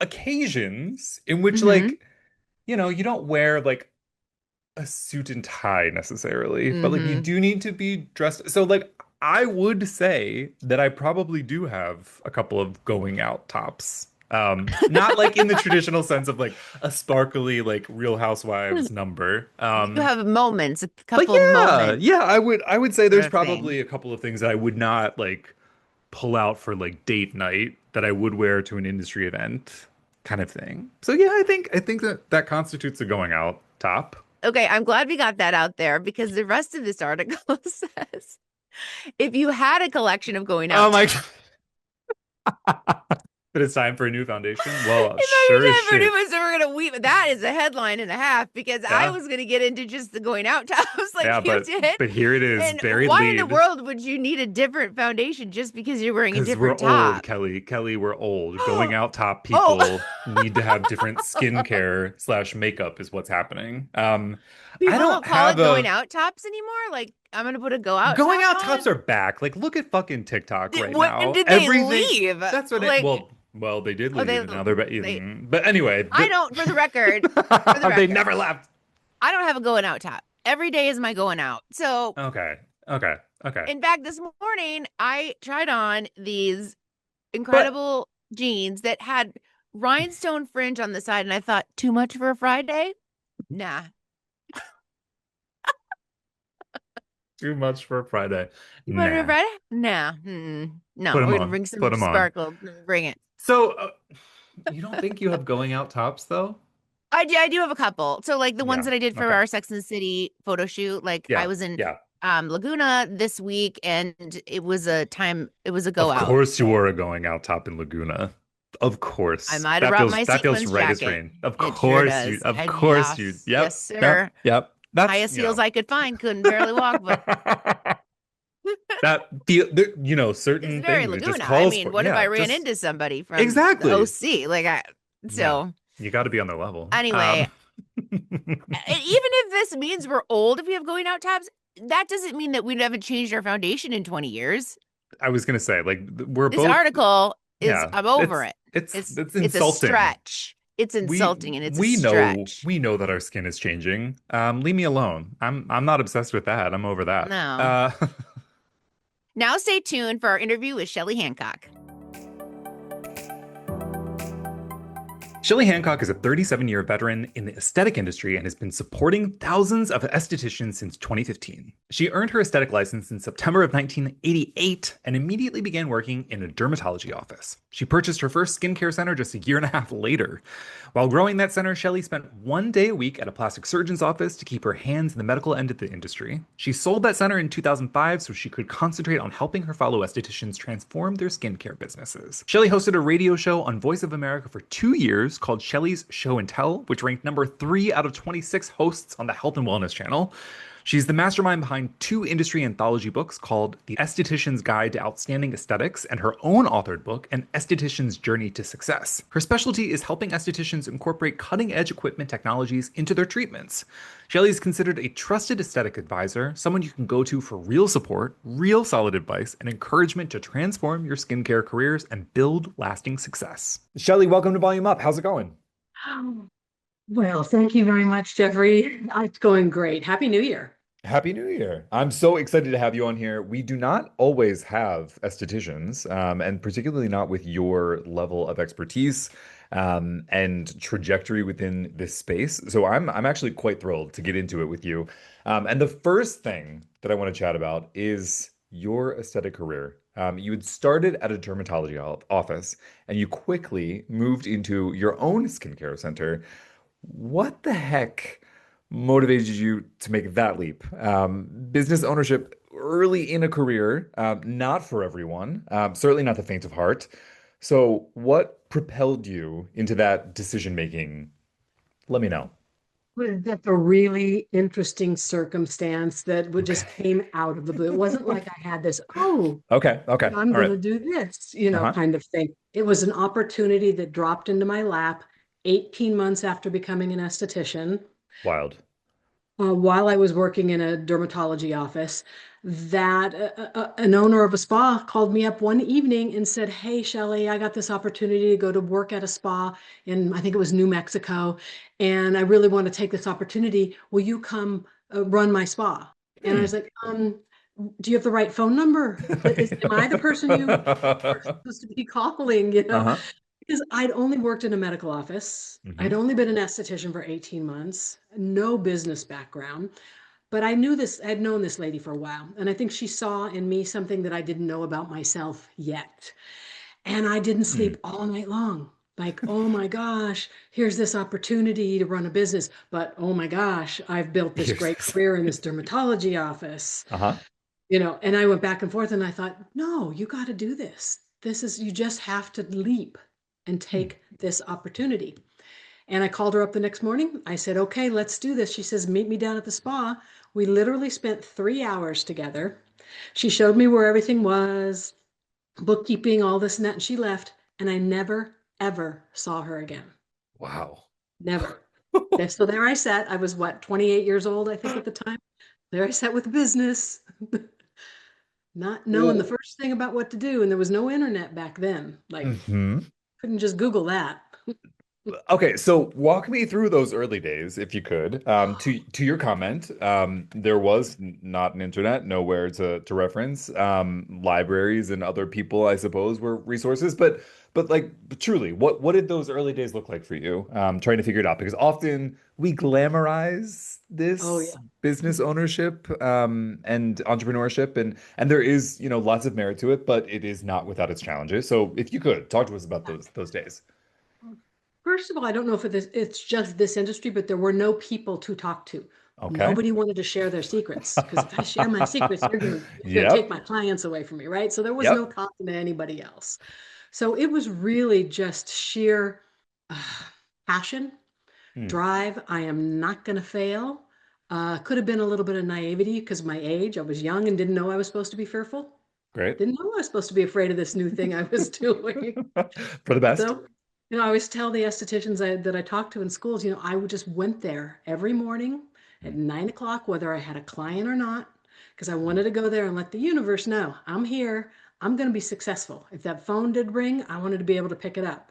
occasions in which Mm-hmm. like you don't wear like a suit and tie necessarily, but like you Mm-hmm. do need to be dressed. So like I would say that I probably do have a couple of going out tops. Not like in the traditional sense of like a sparkly like Real Housewives number. You have moments, a But couple yeah, moments yeah, I would say sort there's of thing. probably a couple of things that I would not like pull out for like date night that I would wear to an industry event kind of thing. So yeah, I think that that constitutes a going out top. Okay, I'm glad we got that out there because the rest of this article says if you had a collection of going Oh out my tops. But it's time for a new foundation? Well, It might sure be as time for shit. new, so we're gonna weave. That is a headline and a half because I Yeah. was gonna get into just the going out tops Yeah, like you did. but here it is, And buried why in the lead. world would you need a different foundation just because you're wearing a Because we're different old, top? Kelly. Kelly, we're old. Going out top Oh, people need to have different skincare slash makeup is what's happening. I people don't don't call have it going a out tops anymore. Like I'm gonna put a go out going top out tops on. are back. Like look at fucking TikTok right When now. did they Everything leave? that's what it Like, well, they did oh, leave and now they're back. they. But anyway, I don't. For the they record, never left. I don't have a going out top. Every day is my going out. So, Okay. Okay. Okay. in fact, this morning I tried on these But incredible jeans that had rhinestone fringe on the side, and I thought, too much for a Friday? Nah. too much for Friday. Too much for a Nah. Friday? Nah. Mm-mm. No, Put them we're gonna on. bring Put some them on. sparkle. Bring it. So, you don't think you have going out tops though? I do have a couple. So like the ones Yeah. that I did for Okay. our Sex and the City photo shoot, like I Yeah. was in Yeah. Laguna this week and it was a go Of out. course you wore a going out top in Laguna. Of I course. might have That brought feels my that feels sequins right as jacket. rain. Of It sure course you does. of And course you. yes, yes, Yep. Yep. sir. Yep. That's, Highest heels I could find. Couldn't barely walk, but that feel it's certain very things it just Laguna. I calls mean, for. what if I Yeah, ran just into somebody from the exactly. OC? Like I Yeah. so You got to be on their level. anyway, even if this means we're old if we have going out tops, that doesn't mean that we haven't changed our foundation in 20 years. I was gonna say, like, we're This both, article is yeah, I'm over it. it's It's a insulting. stretch. It's We insulting and it's a we know stretch. we know that our skin is changing. Leave me alone. I'm not obsessed with that. I'm over that. No. Now stay tuned for our interview with Shelley Hancock. Shelley Hancock is a 37-year veteran in the aesthetic industry and has been supporting thousands of estheticians since 2015. She earned her aesthetic license in September of 1988 and immediately began working in a dermatology office. She purchased her first skincare center just a year and a half later. While growing that center, Shelley spent 1 day a week at a plastic surgeon's office to keep her hands in the medical end of the industry. She sold that center in 2005 so she could concentrate on helping her fellow estheticians transform their skincare businesses. Shelley hosted a radio show on Voice of America for 2 years called Shelley's Show and Tell, which ranked number 3 out of 26 hosts on the Health and Wellness Channel. She's the mastermind behind 2 industry anthology books called The Esthetician's Guide to Outstanding Esthetics and her own authored book, An Esthetician's Journey to Success. Her specialty is helping estheticians incorporate cutting-edge equipment technologies into their treatments. Shelley is considered a trusted aesthetic advisor, someone you can go to for real support, real solid advice, and encouragement to transform your skincare careers and build lasting success. Shelley, welcome to Volume Up. How's it going? Oh, well, thank you very much, Jeffrey. It's going great. Happy New Year. Happy New Year. I'm so excited to have you on here. We do not always have estheticians, and particularly not with your level of expertise, and trajectory within this space. So I'm actually quite thrilled to get into it with you. And the first thing that I want to chat about is your aesthetic career. You had started at a dermatology office, and you quickly moved into your own skincare center. What the heck motivated you to make that leap? Business ownership early in a career, not for everyone, certainly not the faint of heart. So, what propelled you into that decision making? Let me know. That's a really interesting circumstance that would Okay. just came out of the blue. It wasn't like I had this, oh, Okay. Okay. I'm All going right. to do this, Uh-huh. kind of thing. It was an opportunity that dropped into my lap 18 months after becoming an esthetician. Wild. While I was working in a dermatology office, that an owner of a spa called me up one evening and said, "Hey, Shelley, I got this opportunity to go to work at a spa in, I think it was New Mexico, and I really want to take this opportunity. Will you come run my spa?" And I Hmm. was like, do you have the right phone number? Am I the person you are supposed to be calling? Uh-huh. Because I'd only worked in a medical office. I'd Hmm. only been an esthetician for 18 months, no business background. But I knew this, I'd known this lady for a while. And I think she saw in me something that I didn't know about myself yet. And I didn't Hmm. sleep all night long. Like, oh my gosh, here's this opportunity to run a business. But oh my gosh, I've built this Here's great this. career in this dermatology office. Uh-huh. And I went back and forth and I thought, no, you got to do this. You just have to leap and Hmm. take this opportunity. And I called her up the next morning. I said, okay, let's do this. She says, meet me down at the spa. We literally spent 3 hours together. She showed me where everything was, bookkeeping, all this and that. And she left. And I never, ever saw her again. Wow. Never. So there I sat. I was what, 28 years old, I think at the time. There I sat with business, not knowing the Well, first thing about what to do. And there was no internet back then. Like, hmm. couldn't just Google that. Okay, so walk me through those early days, if you could. To your comment, there was not an internet, nowhere to reference. Libraries and other people, I suppose, were resources. But like truly, what did those early days look like for you? Trying to figure it out because often we glamorize Oh, this yeah. business ownership and entrepreneurship, and there is, lots of merit to it, but it is not without its challenges. So if you could talk to us about those days. First of all, I don't know if it's just this industry, but there were no people to talk to. Okay. Nobody wanted to share their secrets because if I share my secrets, you're gonna take Yep. my clients away from me, right? So there was no Yep. talking to anybody else. So it was really just sheer uh, passion, Hmm. drive. I am not gonna fail. Could have been a little bit of naivety because of my age. I was young and didn't know I was supposed to be fearful. Great. Didn't know I was supposed to be afraid of this new thing I was doing. For the best. So, I always tell the estheticians that I talk to in schools, I would just went there every morning at Hmm. 9 o'clock, whether I had a client or not, because I wanted to go there and let the universe know I'm here. I'm going to be successful. If that phone did ring, I wanted to be able to pick it up.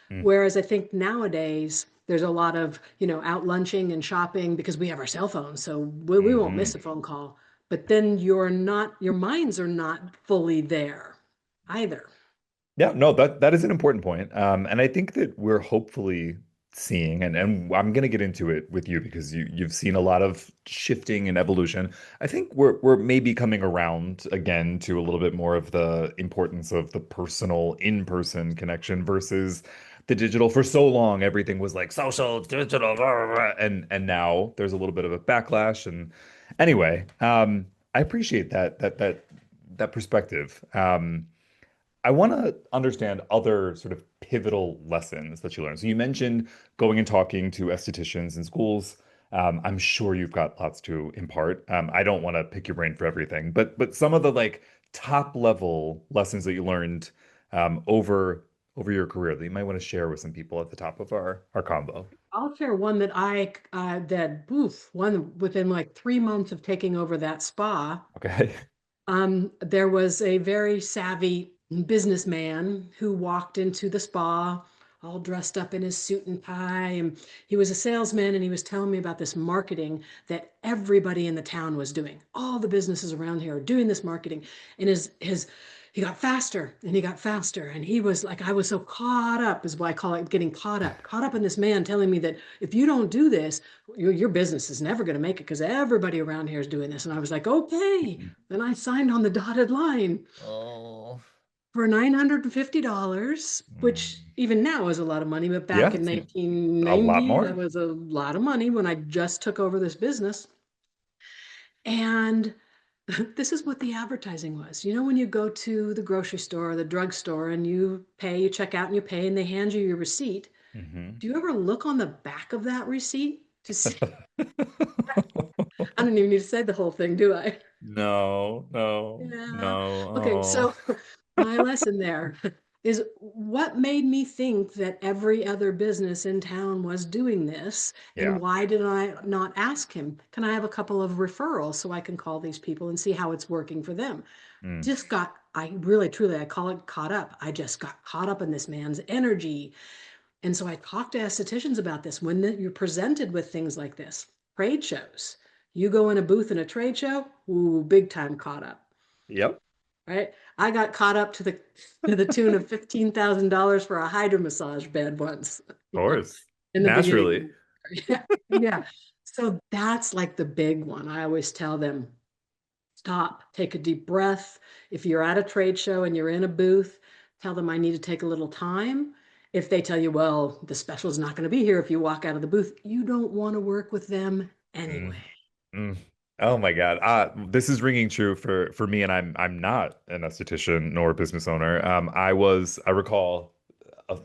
Hmm. Whereas I think nowadays there's a lot of, out lunching and shopping because we have our cell phones. So we won't Hmm. miss a phone call. But then your minds are not fully there either. Yeah, no, that is an important point. And I think that we're hopefully seeing, and I'm gonna get into it with you because you've seen a lot of shifting and evolution. I think we're maybe coming around again to a little bit more of the importance of the personal in-person connection versus the digital. For so long, everything was like social, digital, blah, blah, blah, and now there's a little bit of a backlash. And anyway, I appreciate that perspective. I want to understand other sort of pivotal lessons that you learned. So you mentioned going and talking to estheticians in schools. I'm sure you've got lots to impart. I don't want to pick your brain for everything, but some of the like top level lessons that you learned over your career that you might want to share with some people at the top of our combo. I'll share one one within like 3 months of taking over that spa. Okay. There was a very savvy businessman who walked into the spa all dressed up in his suit and tie. And he was a salesman and he was telling me about this marketing that everybody in the town was doing. All the businesses around here are doing this marketing. And he got faster and he got faster. And he was like, I was so caught up, is what I call it, getting caught up in this man telling me that if you don't do this, your business is never going to make it because everybody around here is doing this. And I was like, okay. Then I signed on the dotted line. Oh. for $950, which Mm. even now is a lot of money, but back Yeah, in it's a lot 1990, that more. was a lot of money when I just took over this business. And this is what the advertising was. You know, when you go to the grocery store or the drugstore and you pay, you check out and you pay, and they hand you your receipt. Hmm. Do you ever look on the back of that receipt to see? I don't even need to say the whole thing, do I? No, no, Yeah. Okay, no. so my lesson there is what made me think that every other business in town was doing this, and Yeah. why did I not ask him, can I have a couple of referrals so I can call these people and see how it's working for them? Mm. Just got, I really, truly, I call it caught up. I just got caught up in this man's energy. And so I talked to estheticians about this. When you're presented with things like this, trade shows, you go in a booth in a trade show, ooh, big time caught up, Yep. right? I got caught up to the tune of $15,000 for a hydro massage bed once Of course. in the Naturally. beginning. Yeah, yeah. So that's like the big one. I always tell them, stop, take a deep breath. If you're at a trade show and you're in a booth, tell them I need to take a little time. If they tell you, well, the special is not going to be here if you walk out of the booth, you don't want to work with them anyway. Mm. Mm. Oh my God. This is ringing true for me, and I'm not an esthetician nor a business owner. I recall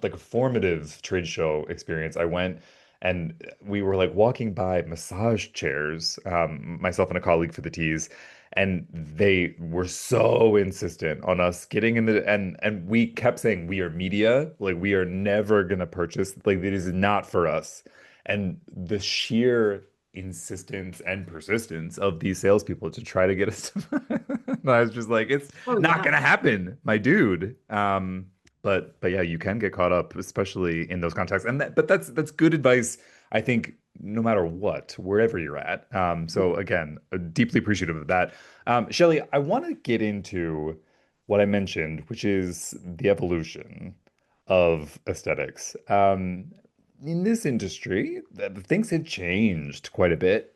like a formative trade show experience. I went and we were like walking by massage chairs, myself and a colleague for the teas, and they were so insistent on us getting in the and we kept saying we are media, like we are never gonna purchase, like it is not for us. And the sheer insistence and persistence of these salespeople to try to get us to I was just like, it's Oh, not yeah. gonna happen, my dude. But yeah, you can get caught up, especially in those contexts. And but that's good advice, I think, no matter what, wherever you're at. So again, deeply appreciative of that. Shelley, I want to get into what I mentioned, which is the evolution of aesthetics. In this industry, things had changed quite a bit.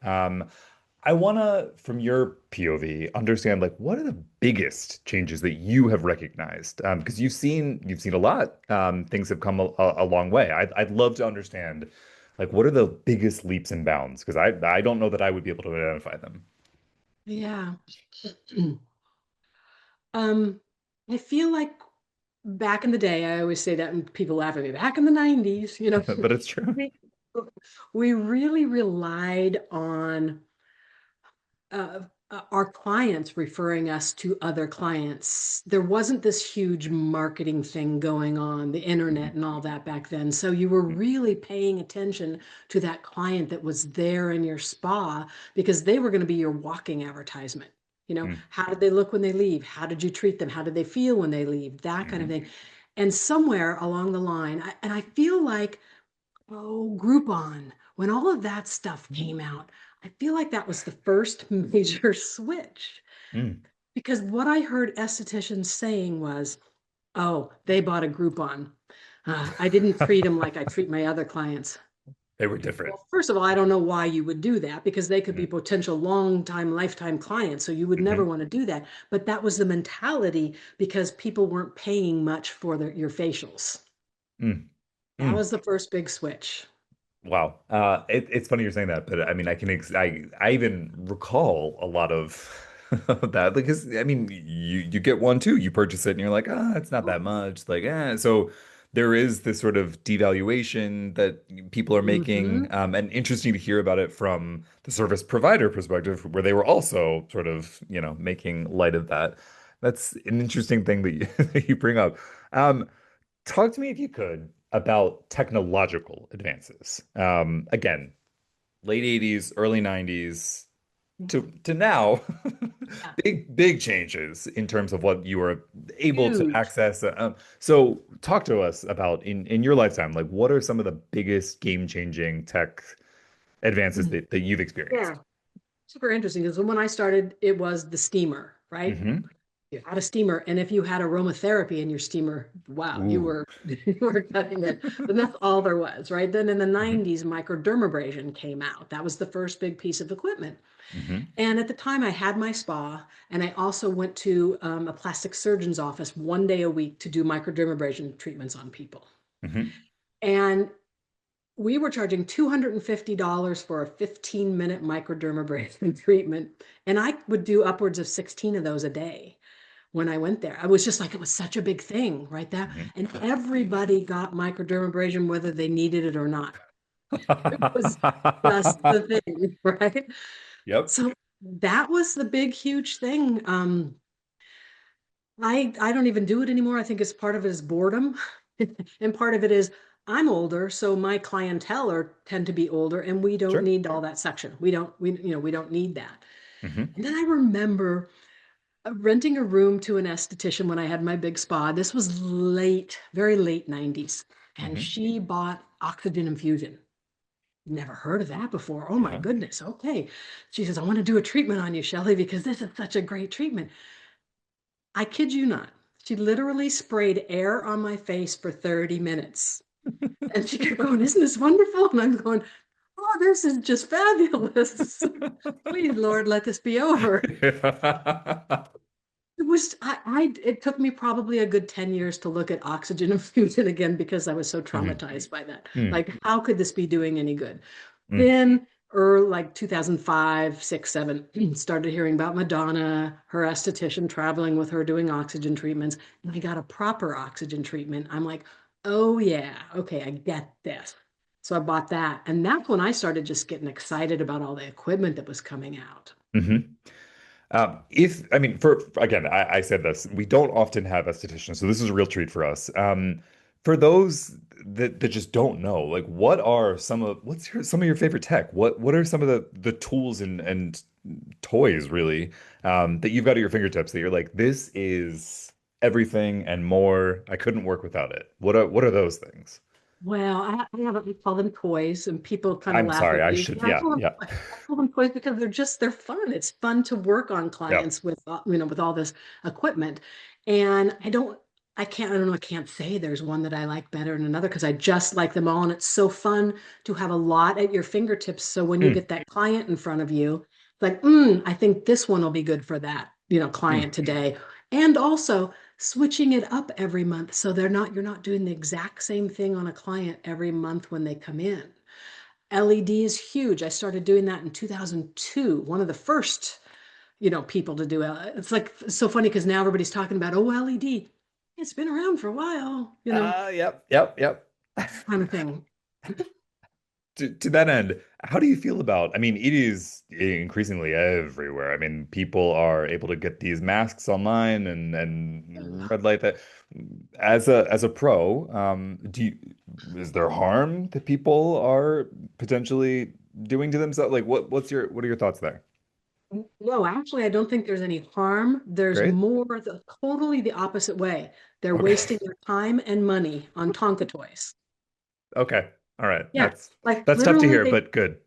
I want to, from your POV, understand like what are the biggest changes that you have recognized? Because you've seen a lot. Things have come a long way. I'd love to understand like what are the biggest leaps and bounds? Because I don't know that I would be able to identify them. Yeah. Um, I feel like back in the day, I always say that and people laugh at me, back in the 90s, But it's true. we, we really relied on uh, our clients referring us to other clients. There wasn't this huge marketing thing going on, the internet Mhm. and all that back then. So you were really paying attention to that client that was there in your spa because they were going to be your walking advertisement. Mhm. How did they look when they leave? How did you treat them? How did they feel when they leave? That kind of Mhm. thing. And somewhere along the line, and I feel like, oh, Groupon, when all of that stuff came out, I feel like that was the first major switch. Mhm. Because what I heard estheticians saying was, oh, they bought a Groupon. I didn't treat them like I treat my other clients. They were different. Well, first of all, I don't know why you would do that because they could be Mhm. potential long time, lifetime clients. So you would never Mhm. want to do that. But that was the mentality because people weren't paying much for your facials. Mhm. That Mhm. was the first big switch. Wow. It's funny you're saying that, but I mean, I even recall a lot of that because I mean, you get one too. You purchase it and you're like, ah, it's not that much. Like, so there is this sort of devaluation that people are making, Hmm. and interesting to hear about it from the service provider perspective, where they were also sort of, making light of that. That's an interesting thing that you, that you bring up. Talk to me if you could about technological advances. Again, late 80s, early 90s to now, Yeah, big changes in terms of what you were able to huge. access. So talk to us about in your lifetime, like what are some of the biggest game-changing tech advances that you've Yeah, experienced? super interesting because when I started, it was the steamer, right? Hmm. You had a steamer, and if you had aromatherapy in your steamer, wow, you Ooh. were you were cutting it. And that's all there was, right? Then in the Hmm. 90s, microdermabrasion came out. That was the first big piece of equipment. Hmm. And at the time, I had my spa, and I also went to a plastic surgeon's office 1 day a week to do microdermabrasion treatments on people. Hmm. And we were charging $250 for a 15-minute microdermabrasion treatment. And I would do upwards of 16 of those a day when I went there. I was just like, it was such a big thing right there. And everybody got microdermabrasion, whether they needed it or not. It was just the thing, right? Yep. So that was the big, huge thing. I don't even do it anymore. I think it's part of it is boredom, and part of it is I'm older, so my clientele are tend to be older, and we don't Sure. need all that section. We don't need that. Hmm. And then I remember renting a room to an esthetician when I had my big spa. This was late, very late 90s, and Hmm. she bought oxygen infusion. Never heard of that before. Oh my Yeah. goodness. Okay. She says, I want to do a treatment on you, Shelley, because this is such a great treatment. I kid you not. She literally sprayed air on my face for 30 minutes. And she kept going, isn't this wonderful? And I'm going, oh, this is just fabulous. Please, Lord, let this be over. It took me probably a good 10 years to look at oxygen infusion again because I was so Mhm. traumatized by that. Mm. Like, how could this be doing any good? Mm. Then, or like 2005, 6, 7, started hearing about Madonna, her esthetician traveling with her doing oxygen treatments. And I got a proper oxygen treatment. I'm like, oh yeah, okay, I get this. So I bought that. And that's when I started just getting excited about all the equipment that was coming out. Hmm. If I mean, for again, I said this, we don't often have estheticians, so this is a real treat for us. For those that just don't know, like, what are some of your favorite tech? What are some of the tools and toys really that you've got at your fingertips that you're like, this is everything and more. I couldn't work without it. What are those things? Well, I have we call them toys, and people kind of I'm laugh sorry, at I me. should, Yeah, yeah, yeah, I call them toys because they're fun. It's fun to work on yeah. clients with with all this equipment. And I don't know, I can't say there's one that I like better than another because I just like them all, and it's so fun to have a lot at your fingertips. So when you Mm, get that client in front of you, it's like, I think this one will be good for that, mm, client today. And also switching it up every month so you're not doing the exact same thing on a client every month when they come in. LED is huge. I started doing that in 2002, one of the first, people to do it. It's like so funny because now everybody's talking about, oh, LED. It's been around for a while, yep, yep, yep. kind of thing. To that end, how do you feel about? I mean, it is increasingly everywhere. I mean, people are able to get these masks online and red light that. As a pro, is there harm that people are potentially doing to themselves? Like, what are your thoughts there? No, actually, I don't think there's any harm. There's Great. more totally the opposite way. They're Okay. wasting their time and money on Tonka toys. Okay. All right. Yeah, like That's tough to literally hear, but good.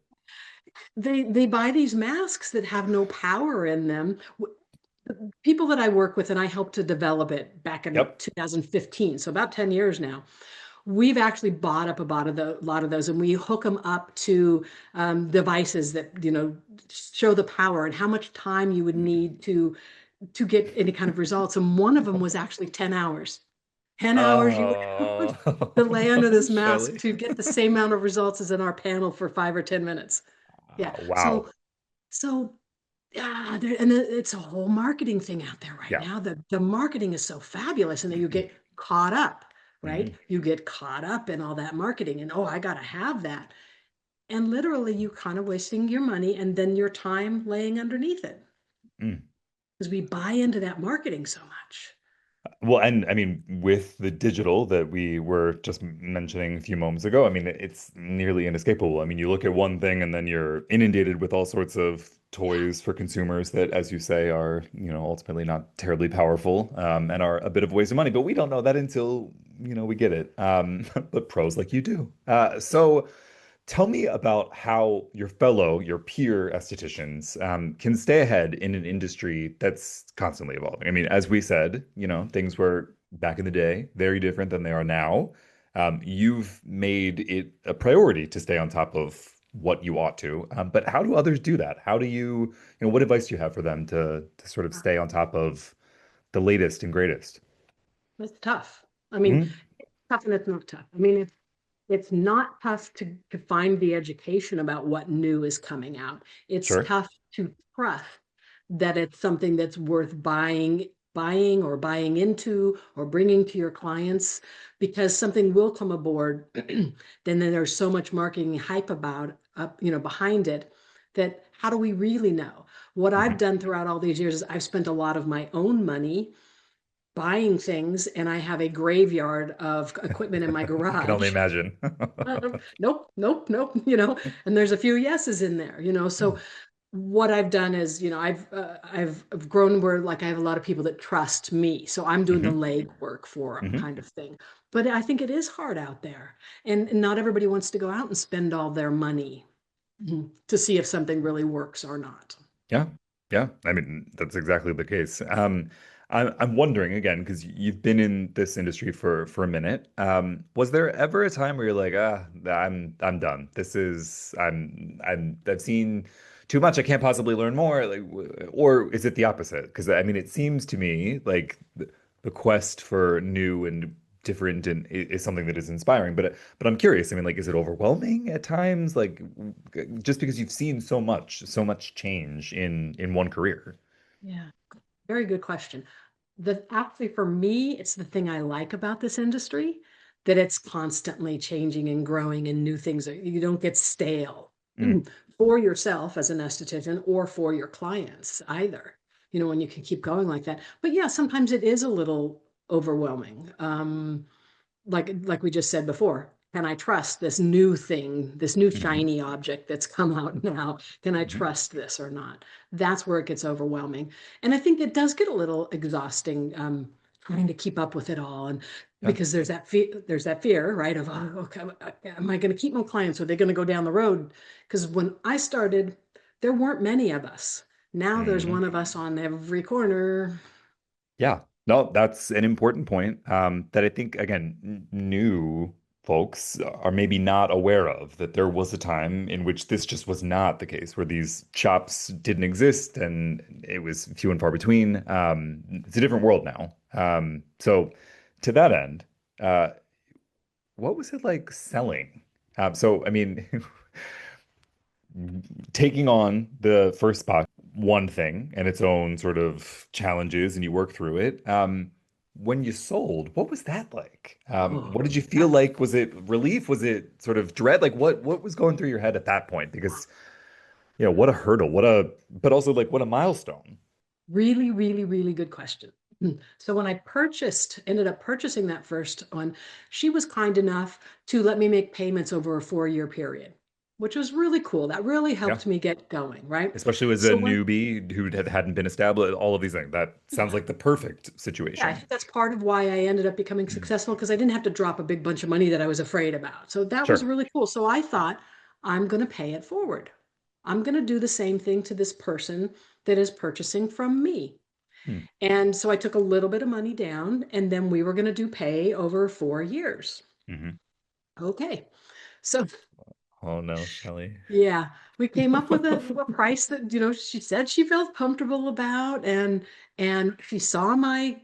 they buy these masks that have no power in them. People that I work with and I helped to develop it back in Yep. 2015, so about 10 years now. We've actually bought up a lot of those, and we hook them up to devices that show the power and how much time you would need to get any kind of results. And one of them was actually 10 hours. 10 hours you would Oh, to lay under this mask Shelley. to get the same amount of results as in our panel for 5 or 10 minutes. Yeah. Wow. So yeah, and it's a whole marketing thing out there right Yeah. now. The marketing is so fabulous, and then you get caught up, right? Mhm. You get caught up in all that marketing, and oh, I gotta have that. And literally, you kind of wasting your money and then your time laying underneath it Mm. because we buy into that marketing so much. Well, and I mean, with the digital that we were just mentioning a few moments ago, I mean, it's nearly inescapable. I mean, you look at one thing and then you're inundated with all sorts of Yeah. toys for consumers that, as you say, are, ultimately not terribly powerful, and are a bit of a waste of money. But we don't know that until, we get it. But pros like you do. So Tell me about how your peer estheticians, can stay ahead in an industry that's constantly evolving. I mean, as we said, things were back in the day very different than they are now. You've made it a priority to stay on top of what you ought to. But how do others do that? How do what advice do you have for them to sort of stay on top of the latest and greatest? It's tough. I mean, Mhm. it's tough and it's not tough. I mean, it's not tough to find the education about what new is coming out. It's Sure. tough to trust that it's something that's worth or buying into or bringing to your clients because something will come aboard. Then there's so much marketing hype about behind it that how do we really know? What I've Mhm. done throughout all these years is I've spent a lot of my own money buying things and I have a graveyard of equipment in my I can only garage. imagine. Nope, nope, nope, and there's a few yeses in there. So what I've done is, I've grown where like I have a lot of people that trust me. So I'm doing the Hmm. leg work for them Hmm. kind of thing. But I think it is hard out there. And not everybody wants to go out and spend all their money to see if something really works or not. Yeah, yeah. I mean, that's exactly the case. I'm wondering again because you've been in this industry for a minute. Was there ever a time where you're like, I'm done. I've seen too much. I can't possibly learn more. Like, or is it the opposite? Because I mean, it seems to me like the quest for new and different and is something that is inspiring. But I'm curious. I mean, like, is it overwhelming at times? Like, just because you've seen so much change in one career. Yeah, very good question. Actually, for me, it's the thing I like about this industry, that it's constantly changing and growing and new things. You don't get stale Mm, for yourself as an esthetician or for your clients either, when you can keep going like that. But yeah, sometimes it is a little overwhelming. Like we just said before, can I trust this new thing, this new mhm, shiny object that's come out now? Can I mhm. trust this or not? That's where it gets overwhelming. And I think it does get a little exhausting, trying to keep up with it all. And Yeah. because there's that fear, right? Of, oh, okay, am I going to keep my clients? Or are they going to go down the road? Because when I started, there weren't many of us. Now there's Mhm. one of us on every corner. Yeah. No, that's an important point, that I think, again, new folks are maybe not aware of, that there was a time in which this just was not the case, where these shops didn't exist and it was few and far between. It's a different world now. So to that end, uh, what was it like selling? So, I mean, taking on the first spot, one thing and its own sort of challenges, and you work through it. When you sold, what was that like? Oh, What did you feel like? Was it relief? Was it sort of dread? Like what was going through your head at that point? Because, what a hurdle, but also like what a milestone. really, really, really good question. So when I ended up purchasing that first one, she was kind enough to let me make payments over a 4-year period, which was really cool. That really Yeah. helped me get going, right? Especially as a So when newbie who hadn't been established, all of these things. That sounds Yeah, like the perfect yeah, I situation. think that's part of why I ended up becoming Mm. successful because I didn't have to drop a big bunch of money that I was afraid about. So that was Sure. really cool. So I thought, I'm going to pay it forward. I'm going to do the same thing to this person that is purchasing from me. Hmm. And so I took a little bit of money down, and then we were going to do pay over 4 years. Hmm. Okay. So Oh no, Shelley. yeah, we came up with a price that, she said she felt comfortable about, and she saw my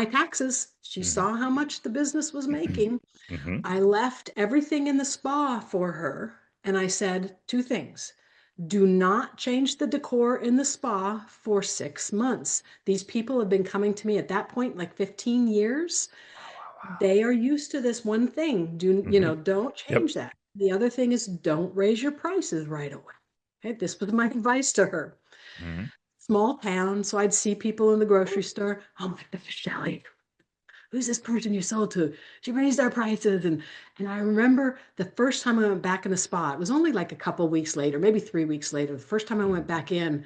taxes. She Hmm. saw how much the business was making. Hmm. I left everything in the spa for her, and I said two things. Do not change the decor in the spa for 6 months. These people have been coming to me at that point like 15 years. Wow, wow, wow. They are used to this one thing. Hmm. Don't change Yep. that. The other thing is don't raise your prices right away. Okay, this was my advice to her. Hmm. Small town, so I'd see people in the grocery store. Oh my goodness, Shelley, who's this person you sold to? She raised our prices. And I remember the first time I went back in the spa, it was only like a couple weeks later, maybe 3 weeks later. The first time I went back in,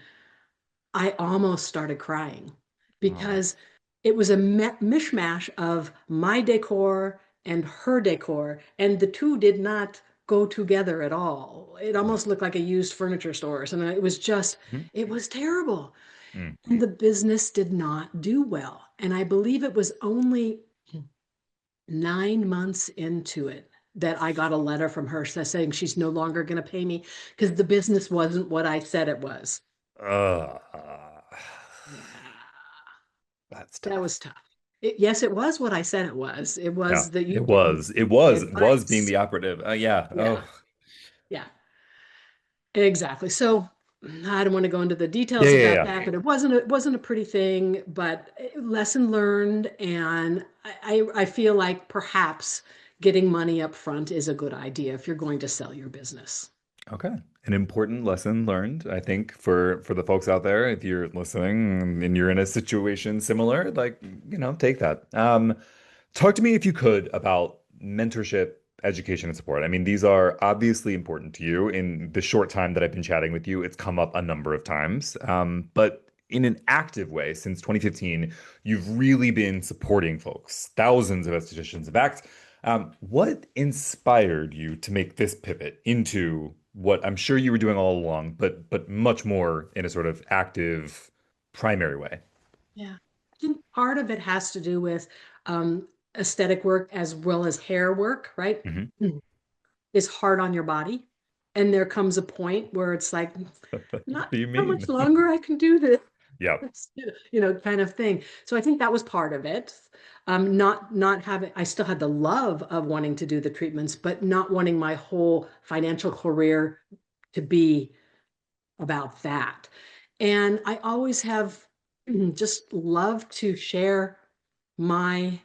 I almost started crying Oh. because it was a mishmash of my decor and her decor, and the two did not. go together at all. It almost looked like a used furniture store. And it was just, Mhm. it was terrible. Mm. And the business did not do well. And I believe it was only 9 months into it that I got a letter from her saying she's no longer going to pay me because the business wasn't what I said it was. Uh, Yeah, that's that was tough. tough. Yes, it was what I said it was. It Yeah, was that you it didn't was. It give me was being advice. the operative. Yeah. Yeah, Oh, yeah, exactly. So I don't want to go into the yeah, details yeah, about yeah. that, but it wasn't a pretty thing, but lesson learned, and I feel like perhaps getting money up front is a good idea if you're going to sell your business. Okay. An important lesson learned, I think, for the folks out there, if you're listening and you're in a situation similar, like, take that. Talk to me if you could about mentorship, education, and support. I mean, these are obviously important to you. In the short time that I've been chatting with you, it's come up a number of times. But in an active way, since 2015, you've really been supporting folks. Thousands of estheticians have act. What inspired you to make this pivot into what I'm sure you were doing all along, but much more in a sort of active, primary way? Yeah. I think part of it has to do with aesthetic work as well as hair work, right? Hmm. Is hard on your body. And there comes a point where it's like, What not do you how much mean? longer I can do this, Yeah. kind of thing. So I think that was part of it. Not having, I still had the love of wanting to do the treatments, but not wanting my whole financial career to be about that. And I always have just loved to share my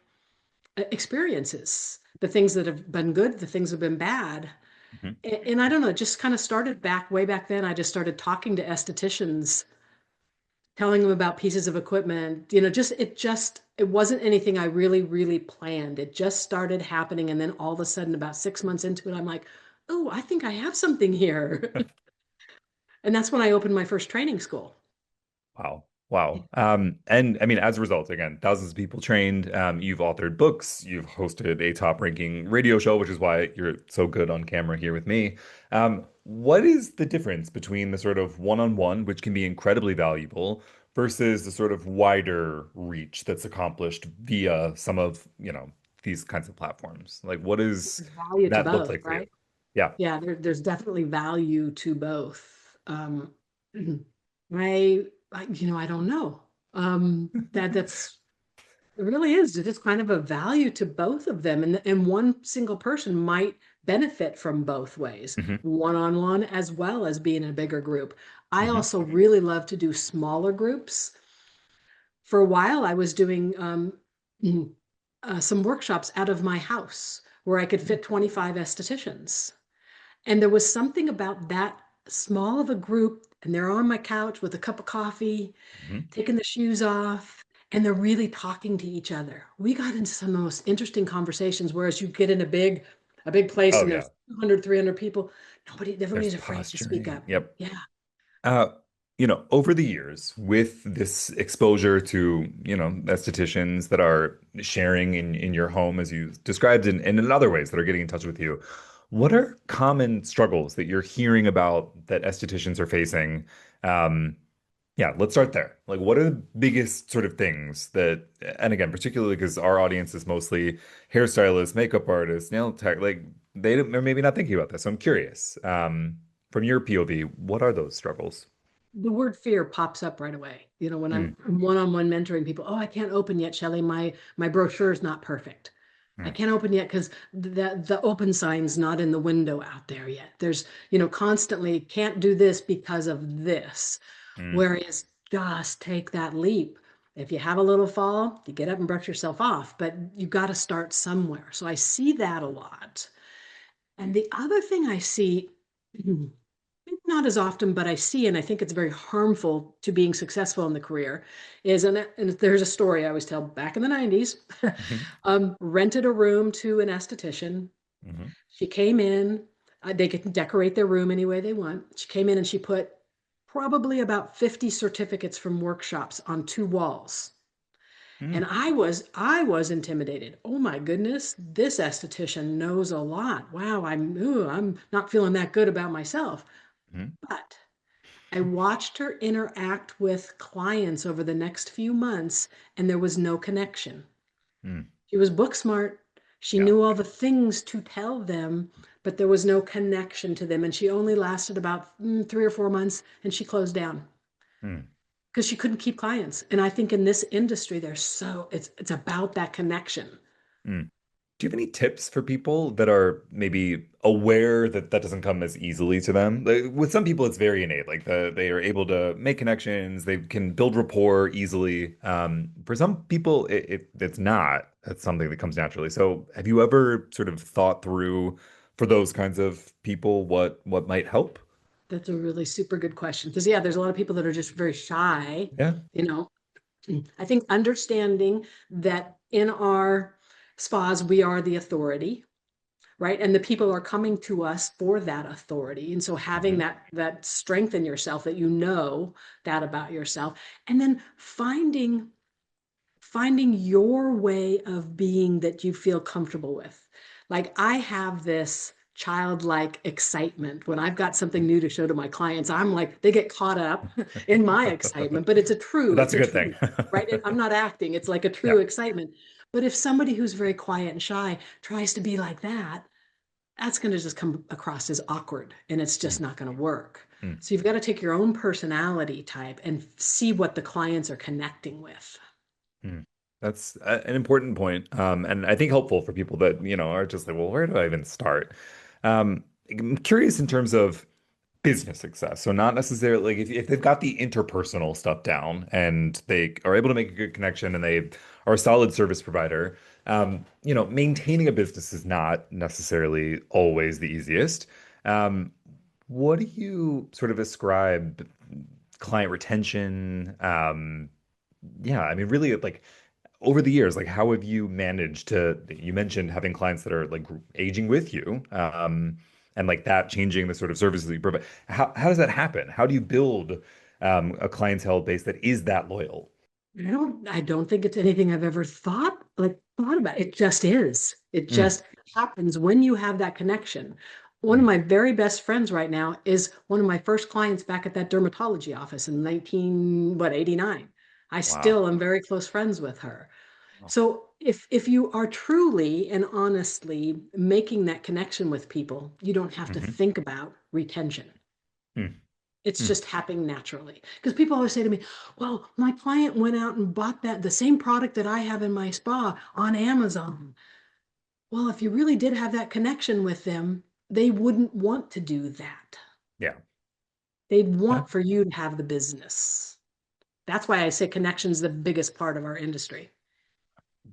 experiences, the things that have been good, the things that have been bad. Mhm. And I don't know, it just kind of started way back then. I just started talking to estheticians, telling them about pieces of equipment. It wasn't anything I really planned. It just started happening. And then all of a sudden, about 6 months into it, I'm like, oh, I think I have something here. And that's when I opened my first training school. Wow. Wow. And I mean, as a result, again, thousands of people trained. You've authored books, you've hosted a top-ranking radio show, which is why you're so good on camera here with me. What is the difference between the sort of one-on-one, which can be incredibly valuable, versus the sort of wider reach that's accomplished via some of, these kinds of platforms? Like, what does There's value to that look both, like for you? right? Yeah. Yeah, there's definitely value to both. I don't know. That's it really is. It is kind of a value to both of them, and one single person might benefit from both ways, Hmm. one-on-one as well as being in a bigger group. I Hmm. also really love to do smaller groups. For a while, I was doing some workshops out of my house where I could fit 25 estheticians. And there was something about that small of a group, and they're on my couch with a cup of coffee, Hmm. taking the shoes off, and they're really talking to each other. We got into some of the most interesting conversations, whereas you get in a big place Oh, and yeah. there's 200, 300 people. There's Everybody's afraid to speak posturing. up. Yep. Yeah. Uh, over the years, with this exposure to, estheticians that are sharing in your home, as you described, and in other ways that are getting in touch with you, what are common struggles that you're hearing about that estheticians are facing? Um, yeah, let's start there. Like, what are the biggest sort of things that, and again, particularly because our audience is mostly hairstylists, makeup artists, nail tech, like they're maybe not thinking about this. So I'm curious, from your POV, what are those struggles? The word fear pops up right away. When I'm Mm, one-on-one mentoring people, oh, I can't open yet, Shelley. My brochure is not perfect. I mm, can't open yet because the open sign's not in the window out there yet. There's, constantly can't do this because of this. mm. Whereas just take that leap. If you have a little fall, you get up and brush yourself off, but you got to start somewhere. So I see that a lot. And the other thing I see, not as often, but I see, and I think it's very harmful to being successful in the career, and there's a story I always tell back in the 90s. Mhm, Rented a room to an esthetician. mhm, She came in, they can decorate their room any way they want. She came in and she put probably about 50 certificates from workshops on two walls. And I was intimidated. Oh my goodness, this esthetician knows a lot. Wow, I'm not feeling that good about myself. Mhm. But I watched her interact with clients over the next few months, and there was no connection. Mm. She was book smart. She Yeah. knew all the things to tell them, but there was no connection to them. And she only lasted about 3 or 4 months, and she closed down Mm. because she couldn't keep clients. And I think in this industry, it's about that connection. Mm. Do you have any tips for people that are maybe aware that that doesn't come as easily to them? Like, with some people, it's very innate. Like they are able to make connections, they can build rapport easily. For some people, it's not. That's something that comes naturally. So, have you ever sort of thought through for those kinds of people what might help? That's a really super good question. Because, yeah, there's a lot of people that are just very shy, Yeah. you know. I think understanding that in our spas, we are the authority, right? And the people are coming to us for that authority. And so having Hmm. that strength in yourself, that you know that about yourself, and then finding your way of being that you feel comfortable with. Like I have this childlike excitement when I've got something new to show to my clients. I'm like, they get caught up in my excitement, but That's it's a a good thing. true, right? I'm not acting. It's like a Yeah. true excitement. But if somebody who's very quiet and shy tries to be like that, that's going to just come across as awkward and it's Mm, just not going to work. mm, So you've got to take your own personality type and see what the clients are connecting with. mm. That's an important point, and I think helpful for people that, are just like, well, where do I even start? I'm curious in terms of business success. So not necessarily like if they've got the interpersonal stuff down and they are able to make a good connection and they are a solid service provider, maintaining a business is not necessarily always the easiest. Um, what do you sort of ascribe client retention? Yeah, I mean, really, like over the years, like how have you managed to, you mentioned having clients that are like aging with you, and like that changing the sort of services that you provide. How does that happen? How do you build a clientele base that is that loyal? I don't think it's anything I've ever thought about. It just is. It Mm, just happens when you have that connection. One of mm, my very best friends right now is one of my first clients back at that dermatology office in 89. I wow. still am very close friends with her. So if you are truly and honestly making that connection with people, you don't have to Hmm. think about retention. Mm, It's mm. just happening naturally. Because people always say to me, well, my client went out and bought the same product that I have in my spa on Amazon. Well, if you really did have that connection with them, they wouldn't want to do that. Yeah. They'd Yeah. want for you to have the business. That's why I say connection's the biggest part of our industry.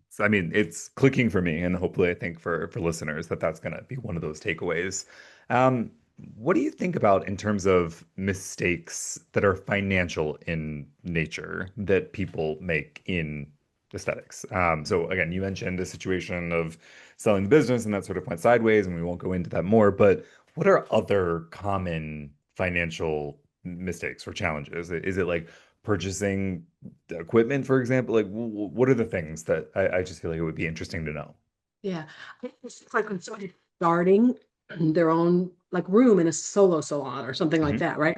So, I mean, it's clicking for me, and hopefully, I think for listeners that that's going to be one of those takeaways. Um, what do you think about in terms of mistakes that are financial in nature that people make in aesthetics? So again, you mentioned a situation of selling the business, and that sort of went sideways, and we won't go into that more. But what are other common financial mistakes or challenges? Is it like purchasing equipment, for example? Like, what are the things that I just feel like it would be interesting to know? Yeah. It's like when somebody's starting their own like room in a solo salon or something like Hmm. that, right?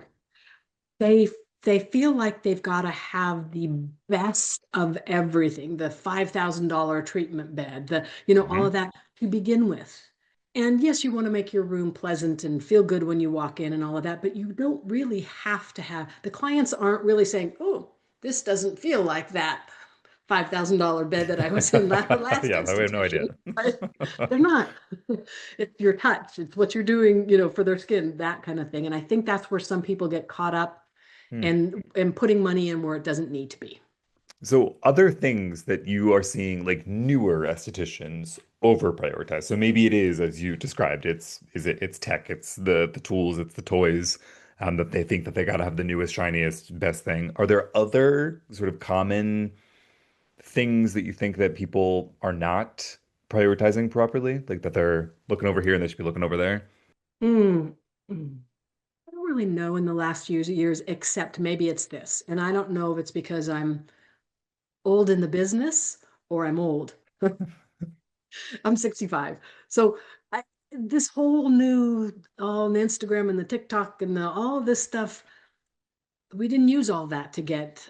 they they feel like they've got to have the best of everything, the $5,000 treatment bed, all of Hmm. that to begin with. And yes, you want to make your room pleasant and feel good when you walk in and all of that, but you don't really have to have, the clients aren't really saying, oh, this doesn't feel like that $5,000 bed that I was in last Yeah, we have no esthetician. idea. Right? They're not. It's your touch. It's what you're doing, for their skin, that kind of thing. And I think that's where some people get caught up Hmm. and putting money in where it doesn't need to be. So other things that you are seeing like newer estheticians over prioritize. So maybe it is as you described, it's tech, it's the tools, it's the toys, that they think that they gotta have the newest, shiniest, best thing. Are there other sort of common things that you think that people are not prioritizing properly? Like that they're looking over here and they should be looking over there? Mm. Mm. I don't really know in the last few years, except maybe it's this. And I don't know if it's because I'm old in the business or I'm old. I'm 65. So this whole new, on the Instagram and the TikTok and all of this stuff, we didn't use all that to get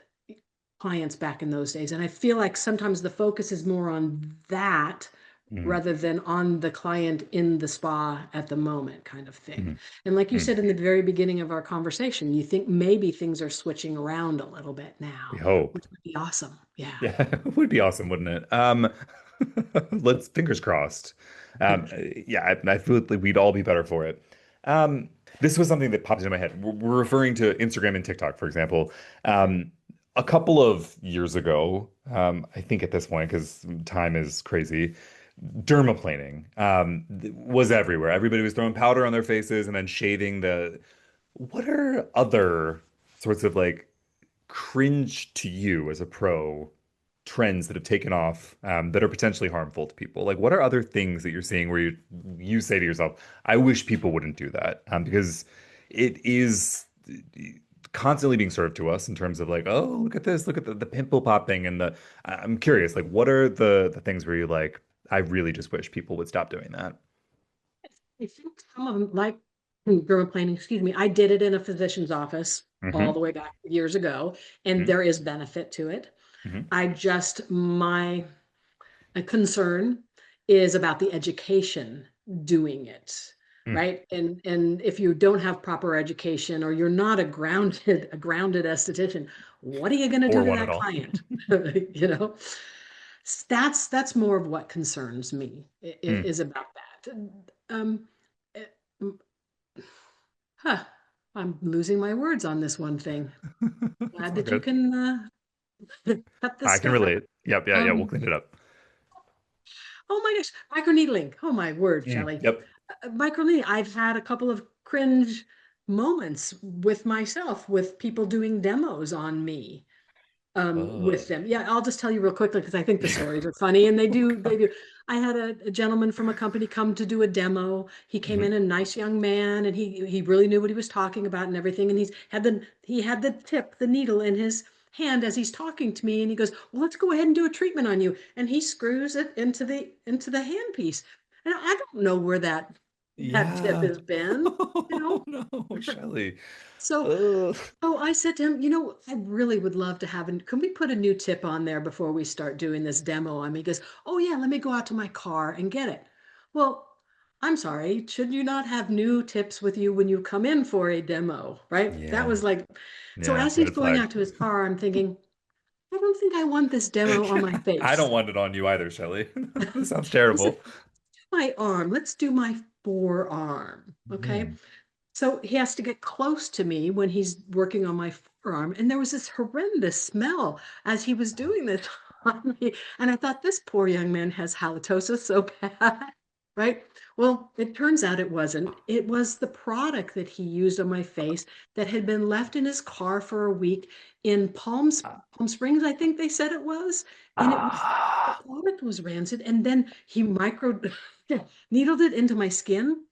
clients back in those days. And I feel like sometimes the focus is more on that Mm, rather than on the client in the spa at the moment kind of thing. mm, And like you mm. said in the very beginning of our conversation, you think maybe things are switching around a little bit We now, hope. which would be awesome. Yeah. Yeah, it would be awesome, wouldn't it? Let's fingers crossed. Yeah, I feel like we'd all be better for it. Um, this was something that popped into my head. We're referring to Instagram and TikTok, for example. A couple of years ago, I think at this point, because time is crazy, dermaplaning was everywhere. Everybody was throwing powder on their faces and then shaving the. What are other sorts of like cringe to you as a pro trends that have taken off that are potentially harmful to people? Like, what are other things that you're seeing where you say to yourself, "I wish people wouldn't do that," because it is constantly being served to us in terms of like, "Oh, look at this, look at the pimple popping," and the. I'm curious, like, what are the things where you're like, "I really just wish people would stop doing that." I think some of them, like dermaplaning, excuse me, I did it in a physician's office all Hmm. the way back years ago, and Hmm. there is benefit to it. Hmm. I just, my concern is about the education doing it, Mm. right? And if you don't have proper education or you're not a grounded esthetician, what are you going to do Or to one at that all. client? You know, that's more of what concerns me Mm. is about that. Um, eh, mm, huh, I'm losing my words on this one thing. It's Glad all that you good. can cut this I can stuff out. relate. Yep, yeah, we'll Um, clean it up. oh my gosh, microneedling. Oh my word, Mm. Shelley. Yep. Microneedling. I've had a couple of cringe moments with myself with people doing demos on me Oh. with them. Yeah, I'll just tell you real quickly because I think the stories are funny and they Oh do, they God. do. I had a gentleman from a company come to do a demo. He came Mhm. in, a nice young man, and he really knew what he was talking about and everything. And he had the tip, the needle in his hand as he's talking to me, and he goes, "Well, let's go ahead and do a treatment on you." And he screws it into the handpiece. And I don't know where that tip Yeah. has been, you Oh know. no, Shelley. So Ugh. Oh, I said to him, I really would love to have, can we put a new tip on there before we start doing this demo on me? He goes, oh yeah, let me go out to my car and get it. Well, I'm sorry, should you not have new tips with you when you come in for a demo, right? That Yeah. was like, so Yeah. as he's Red going flag. out to his car, I'm thinking, I don't think I want this demo on my I face. don't want it on you either, Shelley. This sounds I said, terrible. my arm, let's do my forearm. Okay. Mm. So he has to get close to me when he's working on my forearm. And there was this horrendous smell as he was doing this on me. And I thought, this poor young man has halitosis so bad, right? Well, it turns out it wasn't. It was the product that he used on my face that had been left in his car for a week in Palm Springs, I think they said it was. And the Ah. product was rancid. And then he micro needled it into my skin.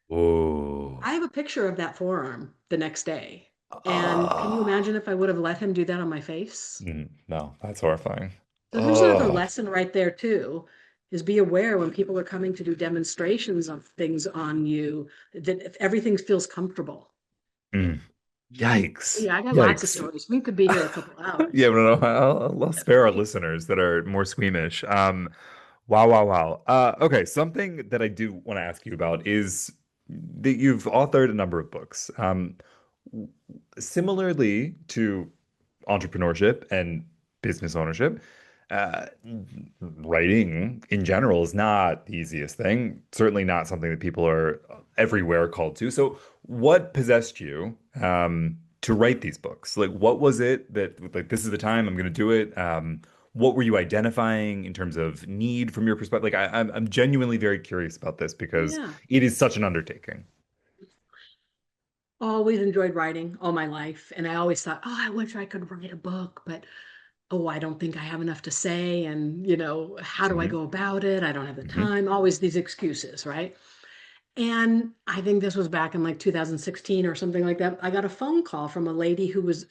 Oh. I have a picture of that forearm the next day. And can you Ah. imagine if I would have let him do that on my face? No, that's horrifying. So there's another Oh. lesson right there too, is be aware when people are coming to do demonstrations of things on you, that if everything feels comfortable. Mm. Yikes. Yeah, I got lots of Yikes. stories. We could be here a couple hours. Yeah, no, no, I'll spare our listeners that are more squeamish. Wow, wow, wow. Okay, something that I do want to ask you about is that you've authored a number of books. W- Similarly to entrepreneurship and business ownership, uh, writing in general is not the easiest thing. Certainly not something that people are everywhere called to. So, what possessed you to write these books? Like, what was it that, like, this is the time I'm going to do it? What were you identifying in terms of need from your perspective? Like, I'm genuinely very curious about this because Yeah. it is such an undertaking. Always enjoyed writing all my life. And I always thought, oh, I wish I could write a book, but oh, I don't think I have enough to say. And, how do I Hmm. go about it? I don't have the Hmm. time. Always these excuses, right? And I think this was back in like 2016 or something like that. I got a phone call from a lady who was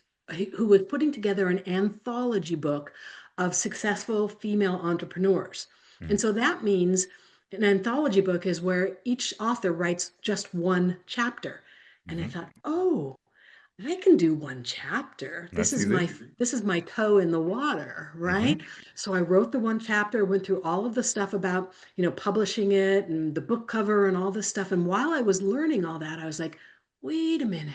putting together an anthology book of successful female entrepreneurs. Mm-hmm. And so that means an anthology book is where each author writes just one chapter. And I Mm-hmm. thought, oh, I can do one chapter. That's easy. This is my toe in the water, Mm-hmm. right? So I wrote the one chapter, went through all of the stuff about, publishing it and the book cover and all this stuff. And while I was learning all that, I was like, wait a minute.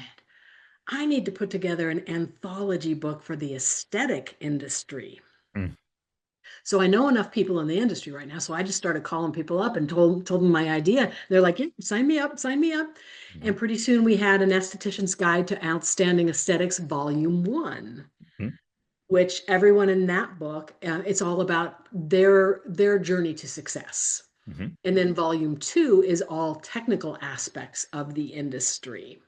I need to put together an anthology book for the aesthetic industry. Mm-hmm. So I know enough people in the industry right now. So I just started calling people up and told them my idea. They're like, yeah, sign me up, sign me up. And pretty soon we had an esthetician's guide to outstanding aesthetics, volume one, Mm-hmm. which everyone in that book, it's all about their journey to success. Mm-hmm. And then volume two is all technical aspects of the industry.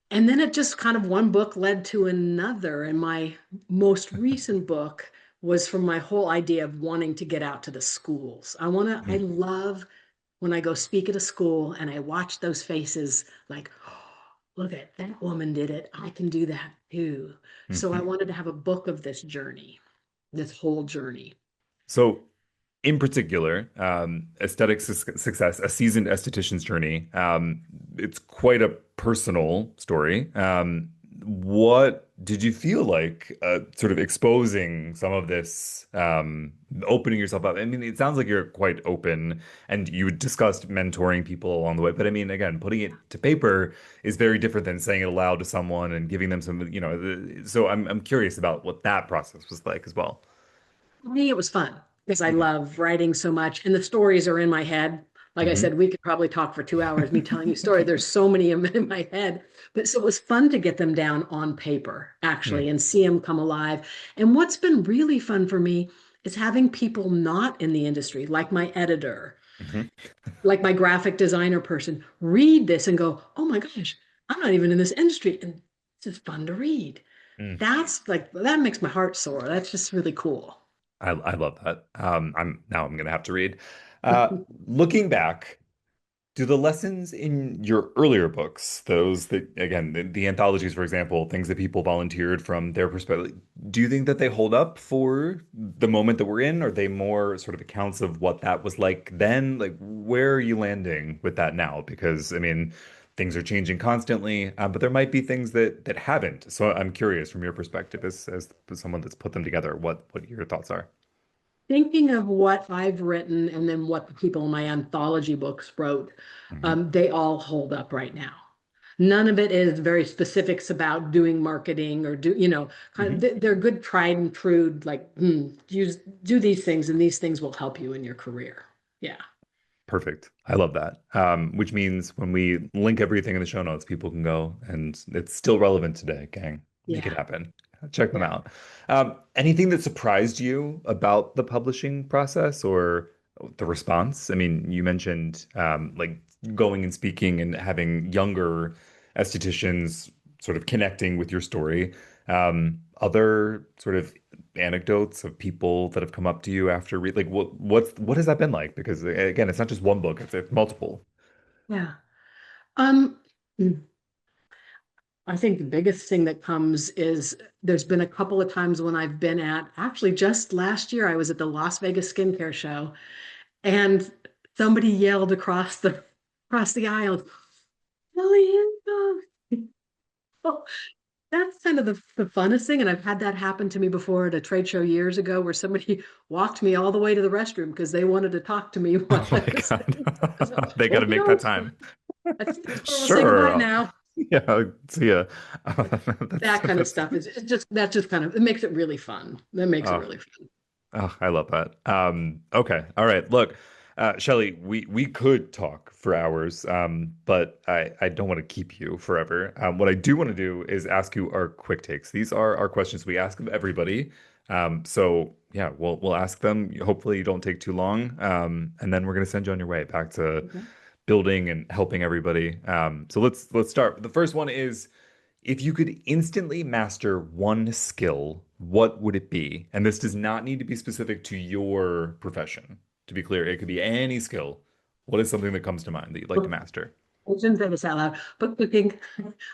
And then it just kind of one book led to another. And my most recent book was from my whole idea of wanting to get out to the schools. I love when I go speak at a school and I watch those faces like, oh, look at that woman did it. I can do that too. So I Mm-hmm. wanted to have a book of this journey, this whole journey. So, in particular, aesthetic success, a seasoned esthetician's journey. It's quite a personal story. What did you feel like sort of exposing some of this, opening yourself up? I mean, it sounds like you're quite open and you discussed mentoring people along the way. But I mean, again, putting it to paper is very different than saying it aloud to someone and giving them some, so I'm curious about what that process was like as well. For me, it was fun because I Mhm. love writing so much and the stories are in my head. Like I Mhm. said, we could probably talk for 2 hours, me telling you story. There's so many of them in my head. But so it was fun to get them down on paper, actually, Mhm. and see them come alive. And what's been really fun for me is having people not in the industry, like my editor, Mhm. like my graphic designer person, read this and go, oh my gosh, I'm not even in this industry. And this is fun to read. Mm. That makes my heart soar. That's just really cool. I love that. I'm gonna have to read. Looking back, do the lessons in your earlier books, those that again, the anthologies, for example, things that people volunteered from their perspective, do you think that they hold up for the moment that we're in? Are they more sort of accounts of what that was like then? Like, where are you landing with that now? Because I mean, things are changing constantly, but there might be things that haven't. So I'm curious from your perspective as someone that's put them together, what your thoughts are. Thinking of what I've written and then what the people in my anthology books wrote, Mhm. they all hold up right now. None of it is very specifics about doing marketing or Mhm. they're good tried and true, like do these things and these things will help you in your career. Yeah. Perfect. I love that. Which means when we link everything in the show notes, people can go and it's still relevant today, gang. Make it Yeah. happen. Check them Yeah. out. Anything that surprised you about the publishing process or the response? I mean, you mentioned like going and speaking and having younger estheticians sort of connecting with your story. Other sort of anecdotes of people that have come up to you after read like what has that been like? Because again, it's not just one book, it's multiple. Yeah. Um, I think the biggest thing that comes is there's been a couple of times when I've been at, actually just last year, I was at the Las Vegas skincare show and somebody yelled across the aisle, Shelley Hancock. Oh, that's kind of the funnest thing. And I've had that happen to me before at a trade show years ago where somebody walked me all the way to the restroom because they wanted to talk to me while Oh I my was so, God. They got to okay, make that time. I think it's where we'll say goodbye Sure. now. Yeah, see ya. That kind of That's stuff is that's just kind of it makes it really fun. That makes it oh, really fun. oh, I love that. Okay. All right. Look, Shelley, we could talk for hours, but I don't want to keep you forever. What I do want to do is ask you our quick takes. These are our questions we ask of everybody. So yeah, we'll ask them. Hopefully you don't take too long. And then we're gonna send you on your way back to Okay. building and helping everybody. So let's start. The first one is if you could instantly master one skill, what would it be? And this does not need to be specific to your profession. To be clear, it could be any skill. What is something that comes to mind that you'd like to master? I shouldn't say this out loud, but cooking,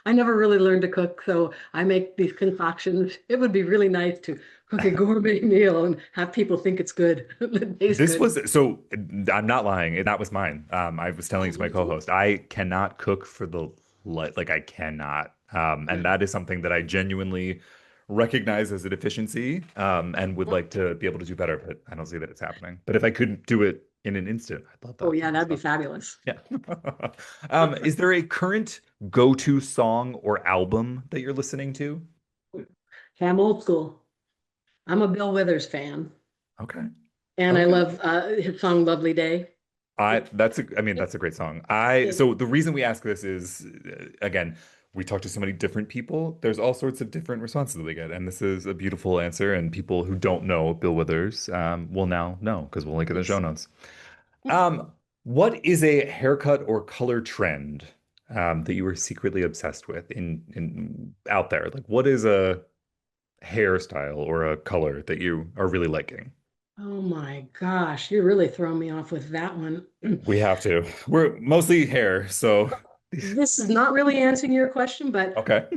I never really learned to cook, so I make these concoctions. It would be really nice to cook a gourmet meal and have people think it's good. It tastes This good. was so I'm not lying. That was mine. I was telling it to my co-host. I cannot cook for the like I cannot. And that is something that I genuinely recognize as a deficiency, and would like to be able to do better, but I don't see that it's happening. But if I could do it in an instant, I'd love Oh that. yeah, that'd be fabulous. Yeah. Is there a current go-to song or album that you're listening to? Okay, I'm old school. I'm a Bill Withers fan, Okay. and I Okay. love his song "Lovely Day." I mean, that's a great song. Yeah. So the reason we ask this is, again, we talk to so many different people. There's all sorts of different responses that we get, and this is a beautiful answer. And people who don't know Bill Withers, will now know because we'll link it in the show Yes. notes. Um, what is a haircut or color trend, that you were secretly obsessed with in out there? Like, what is a hairstyle or a color that you are really liking? Oh my gosh, you're really throwing me off with that one. We have to. We're mostly hair, so This is not really answering your question, but okay.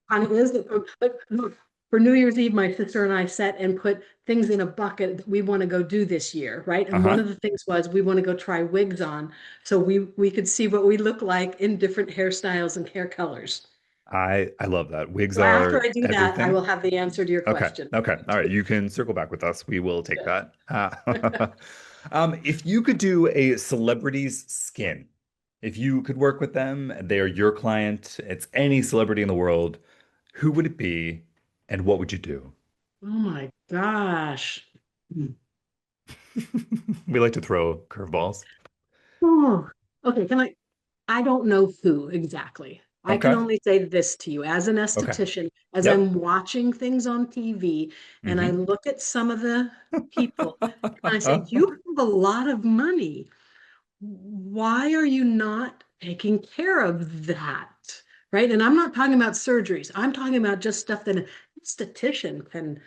kind of is. But look, for New Year's Eve, my sister and I sat and put things in a bucket that we want to go do this year, right? And one Uh-huh. of the things was we want to go try wigs on, so we could see what we look like in different hairstyles and hair colors. I love that. Wigs So after are I do that, I everything. will have the answer to your Okay. question. Okay. All right. You can circle back with us. We will take Yeah. that. If you could do a celebrity's skin, if you could work with them, they are your client, it's any celebrity in the world, who would it be and what would you do? Oh my gosh. We like to throw curveballs. Oh, okay. I don't know who exactly. I can Okay. only say this to you as an Okay. esthetician, as Yep. I'm watching things on TV and I Hmm. look at some of the people and I say, you have a lot of money. Why are you not taking care of that? Right. And I'm not talking about surgeries. I'm talking about just stuff that an esthetician can,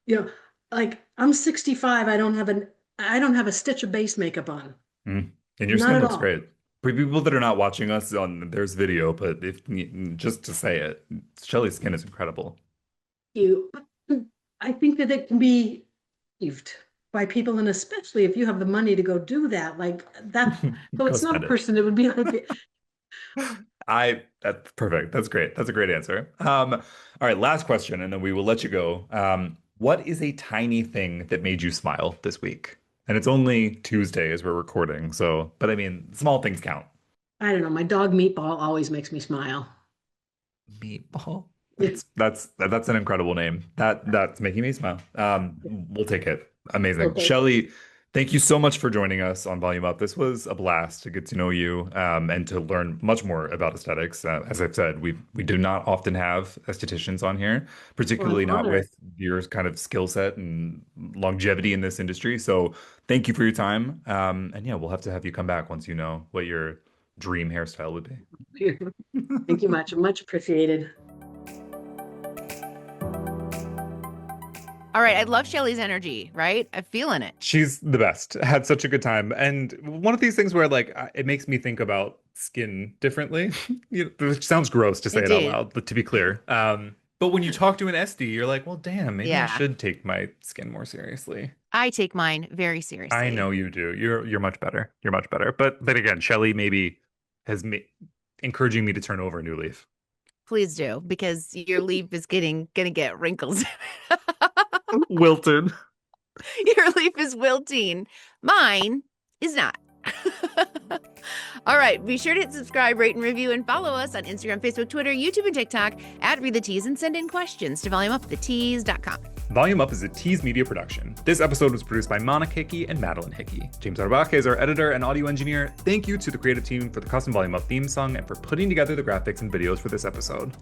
you know, like I'm 65. I don't have a stitch of base makeup on. Mm. And your Not skin at looks all. great. For people that are not watching us on, there's video, but if just to say it, Shelley's skin is incredible. You, I think that it can be achieved by people, and especially if you have the money to go do that, like that's so Go it's not a spend it. person, it would be like That's perfect. That's great. That's a great answer. All right, last question, and then we will let you go. What is a tiny thing that made you smile this week? And it's only Tuesday as we're recording, so, but I mean, small things count. I don't know, my dog Meatball always makes me smile. Meatball. Yeah. That's an incredible name. That's making me smile. We'll take it. Amazing. Okay. Shelley, thank you so much for joining us on Volume Up. This was a blast to get to know you, and to learn much more about aesthetics. As I've said, we do not often have estheticians on here, Well, I'm particularly not honored. with your kind of skill set and longevity in this industry. So thank you for your time. And yeah, we'll have to have you come back once you know what your dream hairstyle would Thank you be. much. Much appreciated. All right, I love Shelley's energy, right? I'm feeling it. She's the best. Had such a good time. And one of these things where like it makes me think about skin differently. Which sounds gross to say It it out did. loud, but to be clear. But when you talk to an SD, you're like, well, damn, maybe I Yeah. should take my skin more seriously. I take mine very I seriously. know you do. You're much better. You're much better. But again, Shelley maybe has encouraging me to turn over a new leaf. Please do, because your leaf is gonna get wrinkles. Wilted. Your leaf is wilting. Mine is not. All right. Be sure to hit subscribe, rate, and review, and follow us on Instagram, Facebook, Twitter, YouTube, and TikTok at Read the Tease, and send in questions to volumeupthetease.com. Volume Up is a Tease Media production. This episode was produced by Monica Hickey and Madeline Hickey. James Arbach is our editor and audio engineer. Thank you to the creative team for the custom Volume Up theme song and for putting together the graphics and videos for this episode.